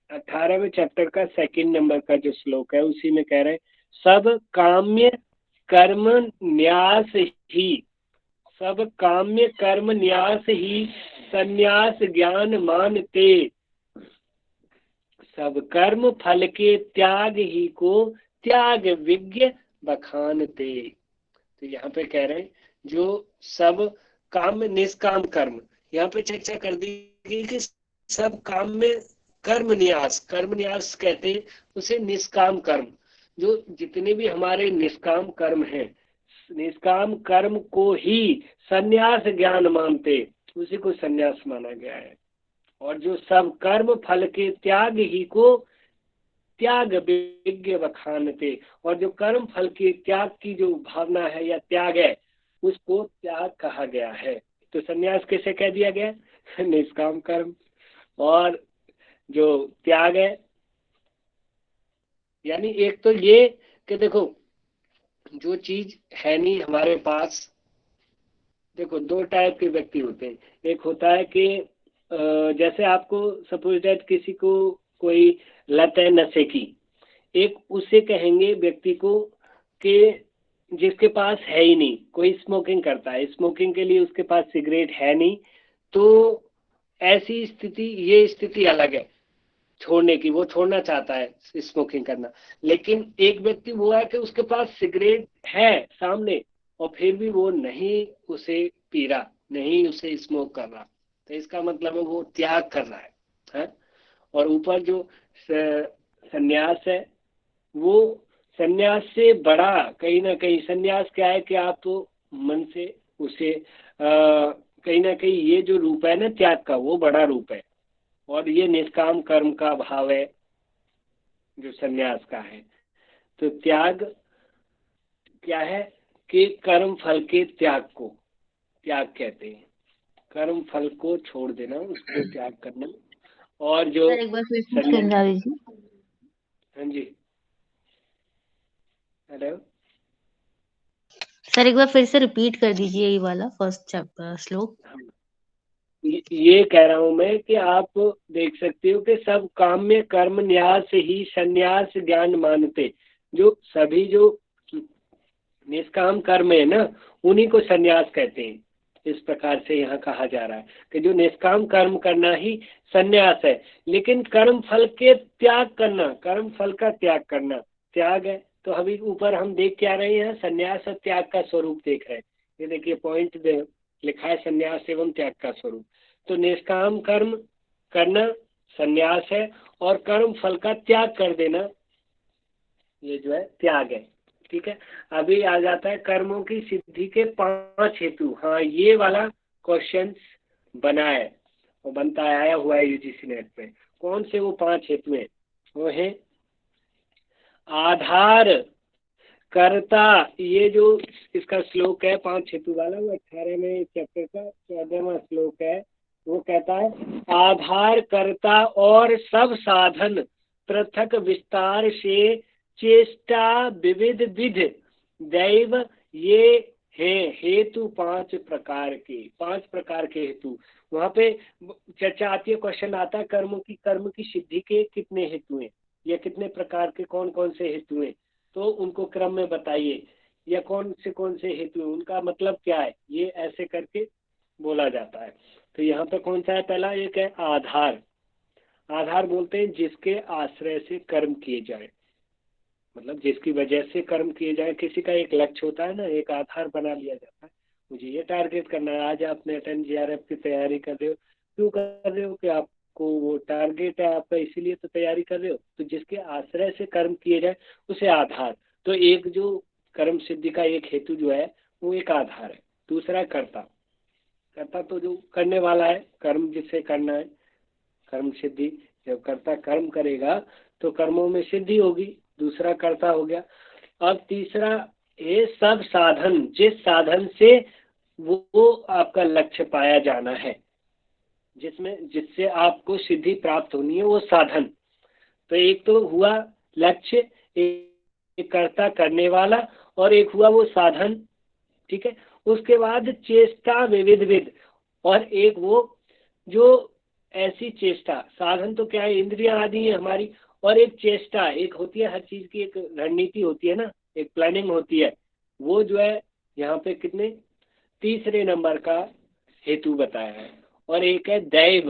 18वें चैप्टर का 2 नंबर का जो श्लोक है उसी में कह रहे हैं, सब काम्य कर्म न्यास ही, सब काम्य कर्म न्यास ही संन्यास ज्ञान मानते, सब कर्म फल के त्याग ही को त्याग विज्ञ बखानते। तो यहाँ पे कह रहे हैं जो सब काम निष्काम कर्म, यहाँ पे चर्चा कर दी गई कि सब काम में कर्म न्यास कहते हैं उसे निष्काम कर्म। जो जितने भी हमारे निष्काम कर्म हैं, निष्काम कर्म को ही संन्यास ज्ञान मानते, उसी को संन्यास माना गया है। और जो सब कर्म फल के त्याग ही को त्याग विज्ञ बखानते, और जो कर्म फल के त्याग की जो भावना है या त्याग है उसको त्याग कहा गया है। तो संन्यास कैसे कह दिया गया, निष्काम कर्म, और जो त्याग है यानी एक तो ये कि देखो जो चीज है नहीं हमारे पास, देखो दो टाइप के व्यक्ति होते हैं। एक होता है कि जैसे आपको सपोज दैट किसी को कोई लत है नशे की, एक उसे कहेंगे व्यक्ति को कि जिसके पास है ही नहीं, कोई स्मोकिंग करता है, स्मोकिंग के लिए उसके पास सिगरेट है नहीं, तो ऐसी स्थिति, ये स्थिति अलग है छोड़ने की, वो छोड़ना चाहता है स्मोकिंग करना। लेकिन एक व्यक्ति वो है कि उसके पास सिगरेट है सामने और फिर भी वो नहीं उसे पी रहा, नहीं उसे स्मोक कर रहा, तो इसका मतलब है वो त्याग कर रहा है? और ऊपर जो संन्यास है, वो संन्यास से बड़ा कहीं ना कहीं, संन्यास क्या है कि आप तो मन से उसे कहीं ना कहीं ये जो रूप है ना त्याग का, वो बड़ा रूप है। और ये निष्काम कर्म का भाव है जो संन्यास का है। तो त्याग क्या है कि कर्म फल के त्याग को त्याग कहते हैं। कर्म फल को छोड़ देना, उसको त्याग करना। और जो सर एक बार फिर से समझा दीजिए। हाँ जी, हेलो सर एक बार फिर से रिपीट कर दीजिए ये वाला फर्स्ट श्लोक। ये कह रहा हूं मैं कि आप देख सकते हो कि सब काम में कर्म न्यास ही संन्यास ज्ञान मानते। जो सभी जो निष्काम कर्म है ना, उन्हीं को संन्यास कहते हैं। इस प्रकार से यहाँ कहा जा रहा है कि जो निष्काम कर्म करना ही संन्यास है। लेकिन कर्म फल के त्याग करना, कर्म फल का त्याग करना त्याग है। तो अभी ऊपर हम देख क्या रहे हैं, संन्यास और त्याग का स्वरूप देख रहे हैं। ये देखिए पॉइंट लिखा है, संन्यास एवं त्याग का स्वरूप। तो निष्काम कर्म करना संन्यास है और कर्म फल का त्याग कर देना ये जो है त्याग है। ठीक है, अभी आ जाता है कर्मों की सिद्धि के 5 हेतु। हाँ, ये वाला क्वेश्चन बना है और बनता आया हुआ है यूजीसी नेट पे। कौन से वो 5 हेतु हैं? वो है आधार, कर्ता, ये जो इसका श्लोक है 5 हेतु वाला, वो 18वें चैप्टर का 14वां श्लोक है। वो कहता है आधार, कर्ता और सब साधन पृथक विस्तार से चेष्टा विविध विध दैव, ये है हेतु 5 प्रकार के हेतु। वहां पे चर्चा आती है, क्वेश्चन आता है कर्म की सिद्धि के कितने हेतु हैं, या कितने प्रकार के कौन कौन से हेतु हैं, तो उनको क्रम में बताइए, या कौन से हेतु हैं, उनका मतलब क्या है, ये ऐसे करके बोला जाता है। तो यहाँ पे कौन सा है? पहला एक है आधार। आधार बोलते हैं जिसके आश्रय से कर्म किए जाए, मतलब जिसकी वजह से कर्म किए जाए। किसी का एक लक्ष्य होता है ना, एक आधार बना लिया जाता है, मुझे ये टारगेट करना है। आज आपने JRF की तैयारी कर रहे हो, क्यों कर रहे हो? कि आपको वो टारगेट है आपका, इसीलिए तो तैयारी कर रहे हो। तो जिसके आश्रय से कर्म किए जाए उसे आधार। तो एक जो कर्म सिद्धि का एक हेतु जो है वो एक आधार है। दूसरा कर्ता। कर्ता तो जो करने वाला है, कर्म जिससे करना है, कर्म सिद्धि। जब कर्ता कर्म करेगा तो कर्मों में सिद्धि होगी, दूसरा कर्ता हो गया। अब तीसरा है सब साधन, जिस साधन से वो आपका लक्ष्य पाया जाना है, जिससे आपको सिद्धि प्राप्त होनी है, वो साधन। तो एक तो हुआ लक्ष्य, एक कर्ता करने वाला, और एक हुआ वो साधन। ठीक है, उसके बाद चेष्टा विविध विध, और एक वो जो ऐसी चेष्टा, साधन तो क्या है, इंद्रियां आदि है हमारी, और एक चेष्टा, एक होती है हर चीज की एक रणनीति होती है ना, एक प्लानिंग होती है। वो जो है यहाँ पे कितने तीसरे नंबर का हेतु बताया है। और एक है दैव।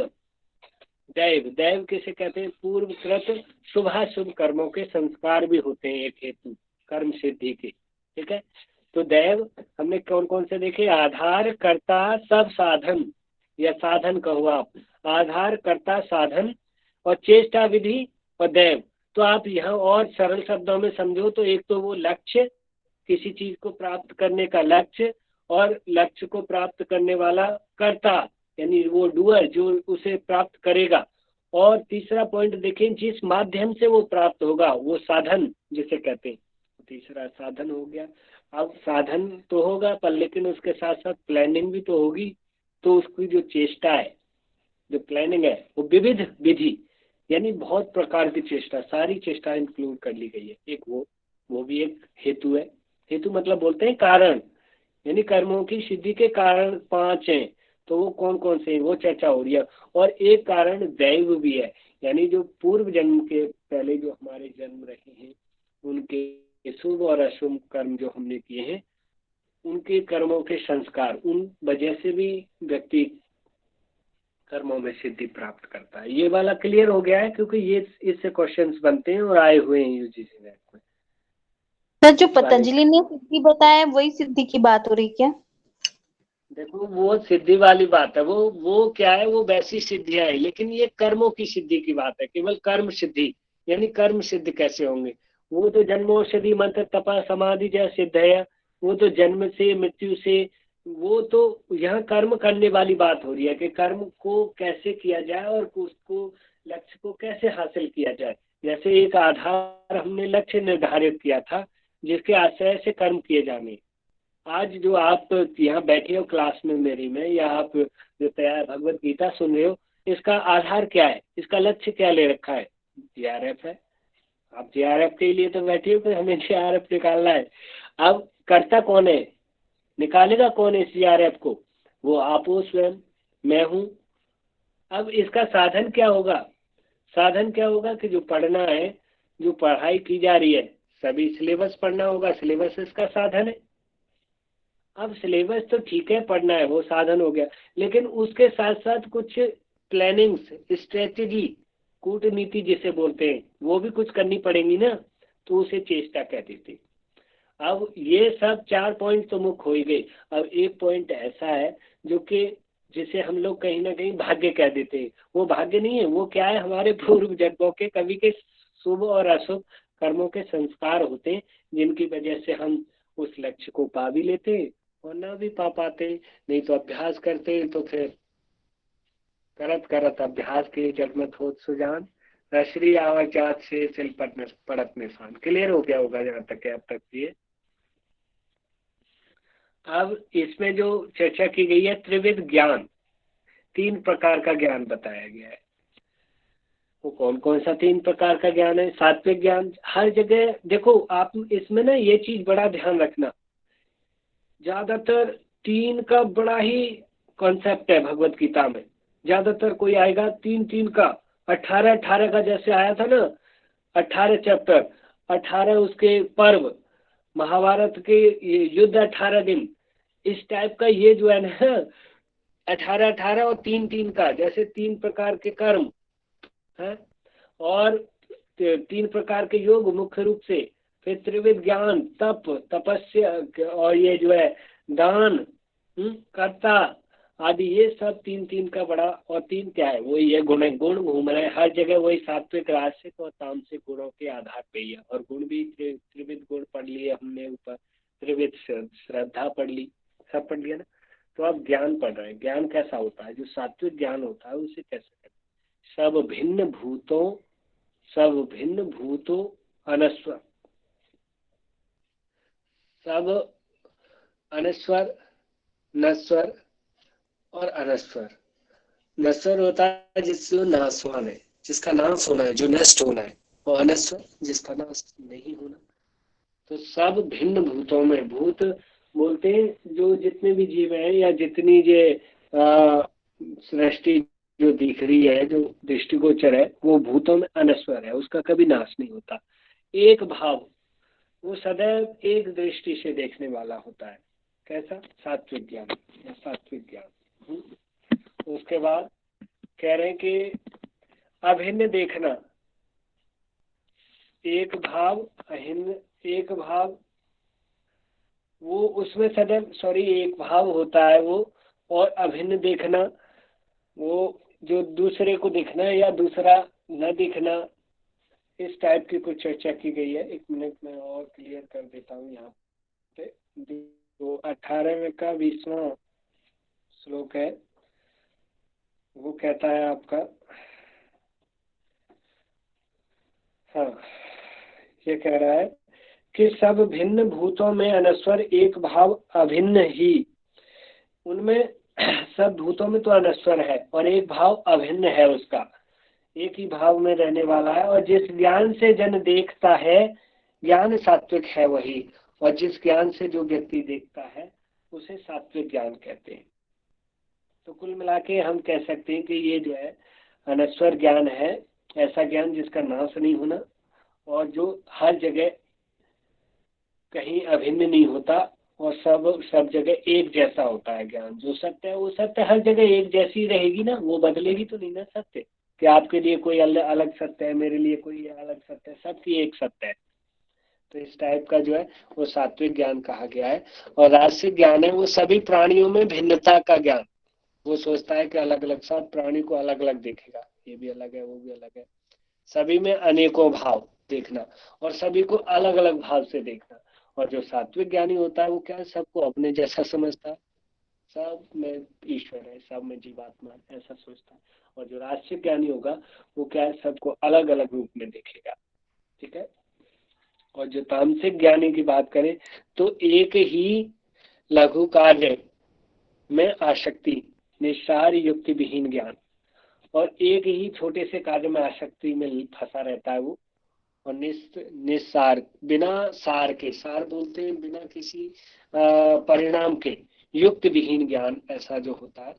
दैव किसे कहते हैं? पूर्वकृत शुभाशुभ कर्मों के संस्कार भी होते हैं एक हेतु कर्म सिद्धि के। ठीक है, तो दैव हमने कौन कौन से देखे? आधार, कर्ता, सब साधन, या साधन कहो आप, आधार, कर्ता, साधन, और चेष्टा विधि और दैव। तो आप यहाँ और सरल शब्दों में समझो तो एक तो वो लक्ष्य, किसी चीज को प्राप्त करने का लक्ष्य, और लक्ष्य को प्राप्त करने वाला कर्ता, यानी वो डूअर जो उसे प्राप्त करेगा। और तीसरा पॉइंट देखें, जिस माध्यम से वो प्राप्त होगा, वो साधन जिसे कहते हैं। तीसरा साधन हो गया। अब साधन तो होगा पर लेकिन उसके साथ साथ प्लानिंग भी तो होगी। तो उसकी जो चेष्टा है, जो प्लानिंग है, वो विविध विधि, यानी बहुत प्रकार की चेष्टा, सारी चेष्टा इंक्लूड कर ली गई है। एक वो वो भी एक हेतु है। हेतु मतलब बोलते हैं कारण, यानी कर्मों की सिद्धि के कारण 5 हैं, तो वो कौन कौन से हैं वो चर्चा हो रही है। और एक कारण दैव भी है, यानी जो पूर्व जन्म के पहले जो हमारे जन्म रहे हैं उनके शुभ और अशुभ कर्म जो हमने किए हैं, उनके कर्मों के संस्कार, उन वजह से भी व्यक्ति कर्मों में सिद्धि प्राप्त करता है। ये वाला क्लियर हो गया है, क्योंकि ये इससे क्वेश्चंस बनते हैं और आए हुए हैं यूजीसी नेट में। सर जो पतंजलि ने सिद्धि बताया वही सिद्धि की बात हो रही क्या? देखो वो सिद्धि वाली बात है, वो क्या है, वो वैसी सिद्धियां है, लेकिन ये कर्मों की सिद्धि की बात है, केवल कर्म सिद्धि, यानी कर्म सिद्ध कैसे होंगे। वो तो जन्मौषधि मंत्र तपा समाधि जैसे सिद्ध है, वो तो जन्म से मृत्यु से, वो तो यहाँ कर्म करने वाली बात हो रही है कि कर्म को कैसे किया जाए और उसको लक्ष्य को कैसे हासिल किया जाए। जैसे एक आधार हमने लक्ष्य निर्धारित किया था जिसके आश्रय से कर्म किए जाने। आज जो आप यहाँ बैठे हो क्लास में मेरी में, या आप जो तैयार भगवत गीता सुन रहे हो, इसका आधार क्या है, इसका लक्ष्य क्या ले रखा है? जीआरएफ है। आप जीआरएफ के लिए तो बैठे हो कि हमें जीआरएफ निकालना है। अब करता कौन है, निकालेगा कौन है इस जीआरएफ को? वो आप हो स्वयं, मैं हूँ। अब इसका साधन क्या होगा? साधन क्या होगा कि जो पढ़ना है, जो पढ़ाई की जा रही है, सभी सिलेबस पढ़ना होगा, सिलेबस इसका साधन है। अब सिलेबस तो ठीक है, पढ़ना है, वो साधन हो गया, लेकिन उसके साथ साथ कुछ प्लानिंग्स, स्ट्रेटेजी, कूटनीति जिसे बोलते हैं, वो भी कुछ करनी पड़ेगी ना, तो उसे चेष्टा कहते थे। अब ये सब 4 पॉइंट तो मुख्य हो ही गए। अब एक पॉइंट ऐसा है जो कि जिसे हम लोग कहीं ना कहीं भाग्य कह देते हैं। वो भाग्य नहीं है, वो क्या है, हमारे पूर्व जन्मों के कभी के शुभ और अशुभ कर्मों के संस्कार होते हैं, जिनकी वजह से हम उस लक्ष्य को पा भी लेते और ना भी पा पाते। नहीं तो अभ्यास करते तो फिर करत करत अभ्यास के जगमत हो सुजान, श्री आवाजात से सिल पड़त निशान। क्लियर हो गया होगा जहाँ तक है अब तक ये। अब इसमें जो चर्चा की गई है त्रिविध ज्ञान, 3 प्रकार का ज्ञान बताया गया है। वो कौन कौन सा 3 प्रकार का ज्ञान है? सात्विक ज्ञान हर जगह देखो आप, इसमें ना ये चीज बड़ा ध्यान रखना, ज्यादातर 3 का बड़ा ही कॉन्सेप्ट है भगवत गीता में। ज्यादातर कोई आएगा 3 का, 18 का जैसे आया था ना, 18 चैप्टर, 18 उसके पर्व, महाभारत के युद्ध 18 दिन, इस टाइप का ये जो है ना 18 और 3 का, जैसे 3 प्रकार के कर्म है और 3 प्रकार के योग मुख्य रूप से, फिर त्रिविध ज्ञान, तप, तपस्या, और ये जो है दान, कर्ता आदि, ये सब 3 का बड़ा। और 3 क्या है? वही है गुण घूम रहे हैं हर जगह, वही सात्विक, राजसिक और तामसिक गुणों के आधार पे ही है। और गुण भी त्रिविध गुण पढ़ लिए हमने ऊपर, त्रिविध श्रद्धा पढ़ ली, सब पढ़ लिया ना। तो अब ज्ञान पढ़ रहे हैं। ज्ञान कैसा होता है? जो सात्विक ज्ञान होता है उसे कैसे करते? सब भिन्न भूतों अनस्वर, सब अनस्वर, नस्वर और अनस्वर। नस्वर होता है जिसको नाशवान है, जिसका नाश होना है, जो नष्ट होना है, और अनस्वर जिसका नाश नहीं होना। तो सब भिन्न भूतों में, भूत बोलते हैं जो जितने भी जीव हैं या जितनी ये सृष्टि जो दिख रही है, जो दृष्टिगोचर है, वो भूतों में अनस्वर है, उसका कभी नाश नहीं होता। एक भाव, वो सदैव एक दृष्टि से देखने वाला होता है। कैसा? सात्विक ज्ञान या सात्विक ज्ञान। उसके बाद कह रहे हैं कि अभिन्न देखना, एक भाव, अभिन्न, एक भाव, वो उसमें सदैव एक भाव होता है वो, और अभिन्न देखना, वो जो दूसरे को दिखना या दूसरा न दिखना, इस टाइप की कुछ चर्चा की गई है। 1 मिनट में और क्लियर कर देता हूँ यहाँ पे। तो 18वें का 20वां श्लोक है, वो कहता है आपका, हाँ, ये कह रहा है कि सब भिन्न भूतों में अनस्वर एक भाव अभिन्न ही, उनमें सब भूतों में तो अनस्वर है और एक भाव अभिन्न है, उसका एक ही भाव में रहने वाला है। और जिस ज्ञान से जन देखता है ज्ञान सात्विक है वही, और जिस ज्ञान से जो व्यक्ति देखता है उसे सात्विक ज्ञान कहते हैं। तो कुल मिला के हम कह सकते हैं कि ये जो है अनश्वर ज्ञान है, ऐसा ज्ञान जिसका नाश नहीं होना और जो हर जगह कहीं अभिन्न नहीं होता और सब जगह एक जैसा होता है ज्ञान। जो सत्य है वो सत्य हर जगह एक जैसी रहेगी ना, वो बदलेगी तो नहीं ना सत्य, कि आपके लिए कोई अलग सत्य है, मेरे लिए कोई अलग सत्य है, सबकी एक सत्य है। तो इस टाइप का जो है वो सात्विक ज्ञान कहा गया है। और राजसिक ज्ञान है वो सभी प्राणियों में भिन्नता का ज्ञान, वो सोचता है कि अलग अलग, सब प्राणी को अलग अलग देखेगा, ये भी अलग है वो भी अलग है, सभी में अनेकों भाव देखना और सभी को अलग अलग भाव से देखना। और जो सात्विक ज्ञानी होता है वो क्या है, सबको अपने जैसा समझता है, सब में ईश्वर है, सब में जीवात्मा है, ऐसा सोचता है। और जो राजसिक ज्ञानी होगा वो क्या है, सबको अलग अलग रूप में देखेगा। ठीक है। और जो तामसिक ज्ञानी की बात करें तो एक ही लघु कार्य में आसक्ति, निस्सार युक्ति विहीन ज्ञान, और एक ही छोटे से कार्य में आसक्ति में फंसा रहता है वो, और निस्सार, बिना सार के, सार बोलते हैं बिना किसी परिणाम के, युक्त विहीन ज्ञान ऐसा जो होता है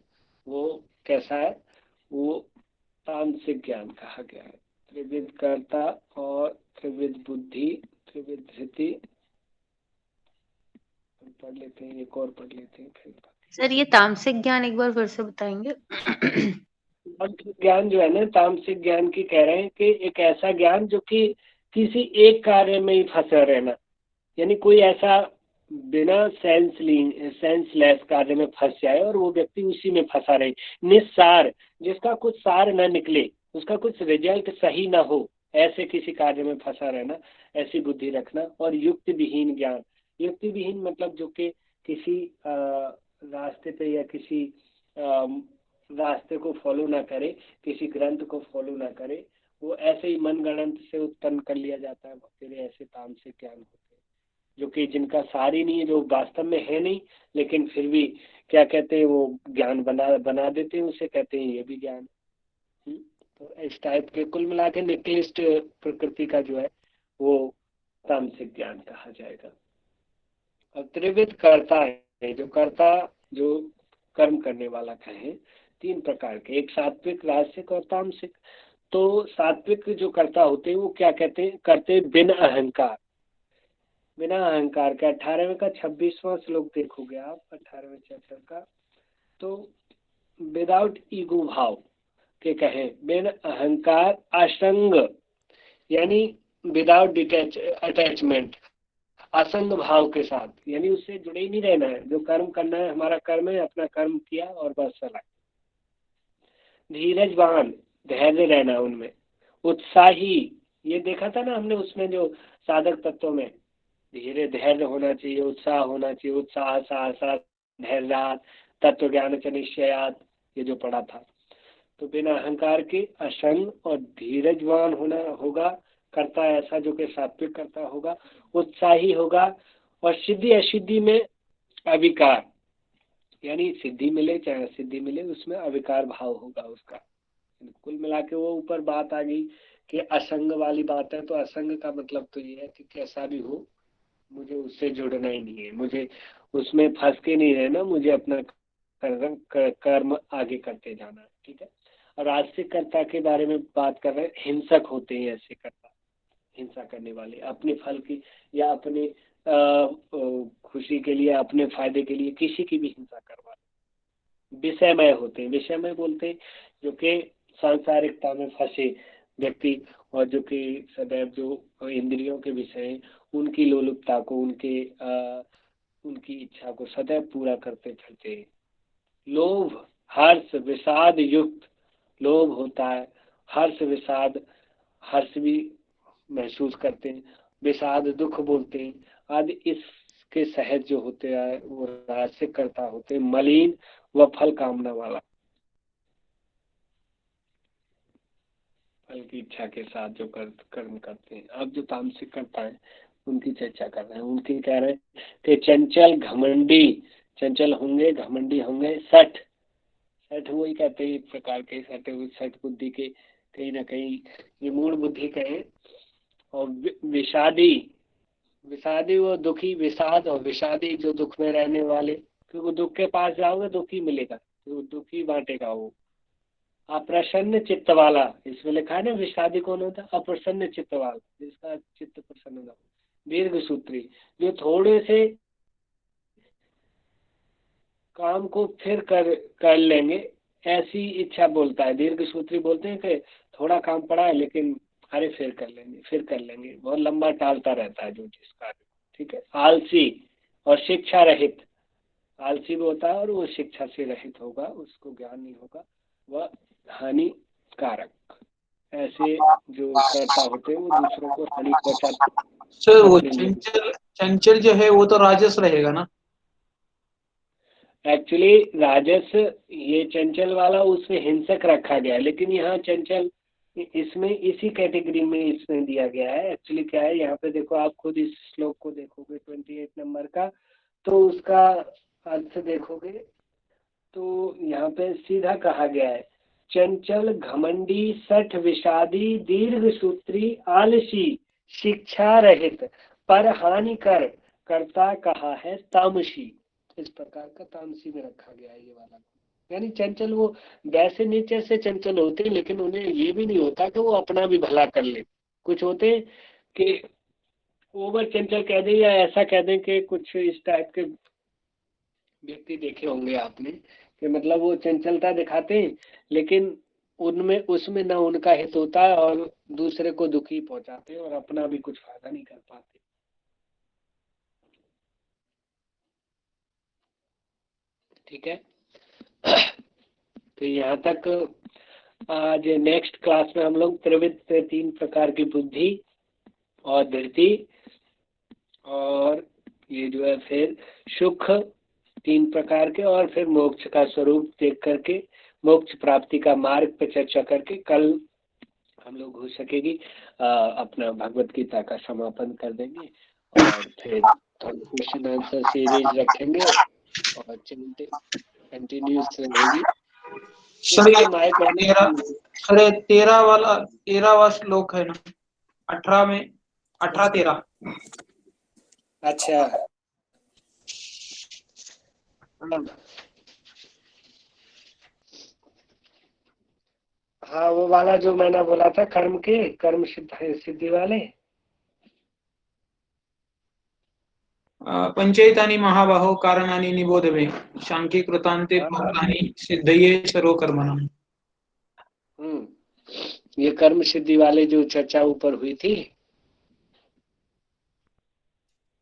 वो कैसा है, वो तामसिक ज्ञान कहा गया है। त्रिविध कर्ता और त्रिविध बुद्धि, त्रिविध धृति, पढ़ लेते हैं, एक और पढ़ लेते हैं फिर। सर ये तामसिक ज्ञान एक बार फिर से बताएंगे? ज्ञान जो है ना, तामसिक ज्ञान की कह रहे हैं कि एक ऐसा ज्ञान जो कि किसी एक कार्य में ही फंसा रहना, यानी कोई ऐसा बिना सेंसलेस कार्य में फंस जाए और वो व्यक्ति उसी में फंसा रहे, निस्सार, जिसका कुछ सार न निकले, उसका कुछ रिजल्ट सही ना हो, ऐसे किसी कार्य में फंसा रहना, ऐसी बुद्धि रखना। और युक्ति विहीन ज्ञान, युक्ति विहीन मतलब जो कि किसी रास्ते पे या किसी रास्ते को फॉलो ना करे, किसी ग्रंथ को फॉलो ना करे, वो ऐसे ही मनगढ़ंत से उत्पन्न कर लिया जाता है, तेरे ऐसे तामसिक ज्ञान होते हैं जो कि जिनका सार ही नहीं है, जो वास्तव में है नहीं, लेकिन फिर भी क्या कहते हैं वो ज्ञान बना देते हैं, उसे कहते हैं ये भी ज्ञान। तो इस टाइप के कुल मिला के निकृष्ट प्रकृति का जो है वो तामसिक ज्ञान कहा जाएगा। और त्रिविध कर्ता है, जो कर्ता, जो कर्म करने वाला कहे, तीन प्रकार के, एक सात्विक, राजसिक और तामसिक। तो सात्विक जो कर्ता होते हैं वो क्या कहते हैं, करते बिन अहंकार, बिना अहंकार का। 18वें का 26वां श्लोक देखोगे आप, 18वें चैप्टर का, तो विदाउट ईगो भाव के कहे, बिन अहंकार, असंग, यानी विदाउट अटैचमेंट, असंग भाव के साथ, यानी उससे जुड़े ही नहीं रहना है, जो कर्म करना है हमारा कर्म है, अपना कर्म किया और बस चला। धीरजवान, धैर्य रहना उनमें। उत्साही, ये देखा था ना हमने उसमें जो साधक तत्वों में, धैर्य होना चाहिए, उत्साह होना चाहिए, उत्साह साहसा धैर्यात तत्व ज्ञान च निश्चयात, ये जो पढ़ा था। तो बिना अहंकार के असंग और धीरजवान होना होगा करता, ऐसा जो कि सात्विक करता होगा, उत्साही होगा, और सिद्धि असिद्धि में अविकार, यानी सिद्धि मिले चाहे असिद्धि मिले उसमें अविकार भाव होगा उसका। कुल मिला के वो ऊपर बात आ गई कि असंग वाली बात है, तो असंग का मतलब तो ये है कि कैसा भी हो मुझे उससे जुड़ना ही नहीं है, मुझे उसमें फंस के नहीं रहना, मुझे अपना कर्म आगे करते जाना है। ठीक है। और राजसिक कर्ता के बारे में बात कर रहे हैं, हिंसक होते हैं ऐसे कर्ता, हिंसा करने वाले, अपने फल की या अपने खुशी के लिए, अपने फायदे के लिए किसी की भी हिंसा करवा, विषयमय होते हैं। विषयमय बोलते हैं जो कि सांसारिकता में फंसे व्यक्ति, और जो कि सदैव जो इंद्रियों के विषय, उनकी लोलुपता को, उनकी इच्छा को सदैव पूरा करते चलते हैं। लोभ, हर्ष, विषाद युक्त लोभ होता है, हर्ष विषाद, हर्ष भी महसूस करते हैं, विषाद दुख बोलते हैं आदि, इसके सहज जो होते हैं वो राजसिक कर्ता होते हैं। मलिन व फल कामना वाला, फल की इच्छा के साथ जो कर्म करते हैं। अब जो तामसिक कर्ता है उनकी चर्चा कर रहे हैं, उनकी कह रहे हैं कि चंचल, घमंडी, चंचल होंगे, घमंडी होंगे, सठ वही कहते हैं एक प्रकार के, सठ बुद्धि के कहीं ना कहीं ये मूल बुद्धि कहे, और विषादी, विषादी वो दुखी, विषाद, और विषादी जो दुख में रहने वाले, क्योंकि दुख के पास जाओगे दुखी मिलेगा, तो दुखी बांटेगा वो। अप्रसन्न चित्त वाला, इसमें लिखा है ना विषादी कौन होता है? अप्रसन्न चित्त वाला, जिसका चित्त प्रसन्न ना हो। दीर्घ सूत्री, जो थोड़े से काम को फिर कर लेंगे ऐसी इच्छा बोलता है। दीर्घ सूत्री बोलते हैं कि थोड़ा काम पड़ा है लेकिन अरे फिर कर लेंगे, बहुत लंबा टालता रहता है जो चीज कार्य। ठीक है। आलसी और शिक्षा रहित, आलसी भी होता है और वो शिक्षा से रहित होगा, उसको ज्ञान नहीं होगा, वह हानिकारक। ऐसे जो कर्ता होते हैं वो दूसरों को हानि पहुंचाते हैं। सर वो चंचल जो है वो तो राजस रहेगा ना? एक्चुअली राजस, ये चंचल वाला उसमें हिंसक रखा गया है, लेकिन यहाँ चंचल इसमें इसी कैटेगरी में इसमें दिया गया है। एक्चुअली क्या है, यहाँ पे देखो, आप खुद इस श्लोक को देखोगे 28 नंबर का, तो उसका अर्थ देखोगे तो यहाँ पे सीधा कहा गया है, चंचल, घमंडी, सठ, विषादी, दीर्घ सूत्री, आलसी, शिक्षा रहित, पर हानिकर, कर्ता कहा है तामसी। इस प्रकार का तामसी में रखा गया है ये वाला। यानी चंचल वो वैसे नेचर से चंचल होते हैं, लेकिन उन्हें ये भी नहीं होता कि वो अपना भी भला कर ले। कुछ होते हैं कि ओवर चंचल कह दें या ऐसा कह दें कि कुछ इस टाइप के व्यक्ति देखे होंगे आपने, कि मतलब वो चंचलता दिखाते हैं लेकिन उनमें उसमें ना उनका हित होता है और दूसरे को दुखी पहुंचाते हैं और अपना भी कुछ फायदा नहीं कर पाते। ठीक है। तो यहाँ तक आज नेक्स्ट क्लास में हम लोग त्रिविध, 3 प्रकार की बुद्धि और धृति, और ये जो है फिर सुख 3 प्रकार के, और फिर मोक्ष का स्वरूप देख करके मोक्ष प्राप्ति का मार्ग पे चर्चा करके कल हम लोग हो सकेगी अपना भगवत गीता का समापन कर देंगे, और फिर क्वेश्चन आंसर सीरीज रखेंगे और चलते कंटिन्यूस रहेगी। सर ये 13वां श्लोक है ना, 18 में 18-13। अच्छा, हाँ वो वाला जो मैंने बोला था, कर्म सिद्धि वाले। पंचैतानि महाबाहो कारणानि निबोध मे, सांख्यीकृतान्ते भूतानि सिद्धये सर्वकर्मणाम्। ये कर्म सिद्धि वाले जो चर्चा ऊपर हुई थी।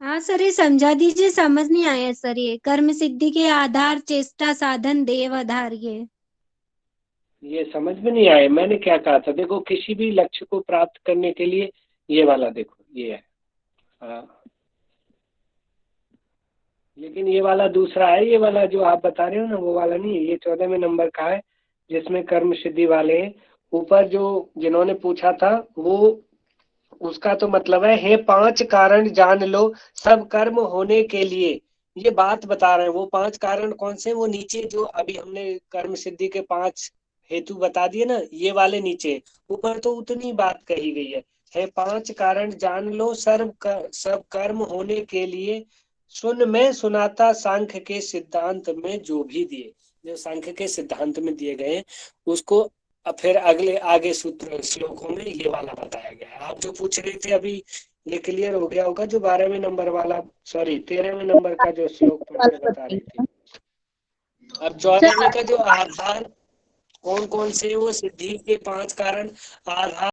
हाँ सर, ये समझा दीजिए, समझ नहीं आया सर। ये कर्म सिद्धि के आधार, चेष्टा, साधन, देव आधार, ये समझ में नहीं आया। मैंने क्या कहा था, देखो किसी भी लक्ष्य को प्राप्त करने के लिए ये वाला देखो, ये है। हाँ, लेकिन ये वाला दूसरा है, ये वाला जो आप बता रहे हो ना वो वाला नहीं है। ये 14वें नंबर का है जिसमें कर्म सिद्धि वाले हैं। ऊपर जो जिन्होंने पूछा था वो, उसका तो मतलब है, हे 5 कारण जान लो सब कर्म होने के लिए। ये बात बता रहे हैं। वो 5 कारण कौन से? वो नीचे जो अभी हमने कर्म सिद्धि के 5 हेतु बता दिए ना, ये वाले नीचे। ऊपर तो उतनी बात कही गई है 5 कारण जान लो सब कर्म होने के लिए, सुन मैं सुनाता सांख्य के सिद्धांत में जो भी दिए। जो सांख्य के सिद्धांत में दिए गए उसको अब फिर आगे सूत्र श्लोकों में ये वाला बताया गया है। आप जो पूछ रहे थे अभी, ये क्लियर हो गया होगा। जो 12वें नंबर वाला, सॉरी 13वें नंबर का जो श्लोक बता रही थी। अब 14वें का जो आधार कौन कौन से, वो सिद्धि के 5 कारण आधार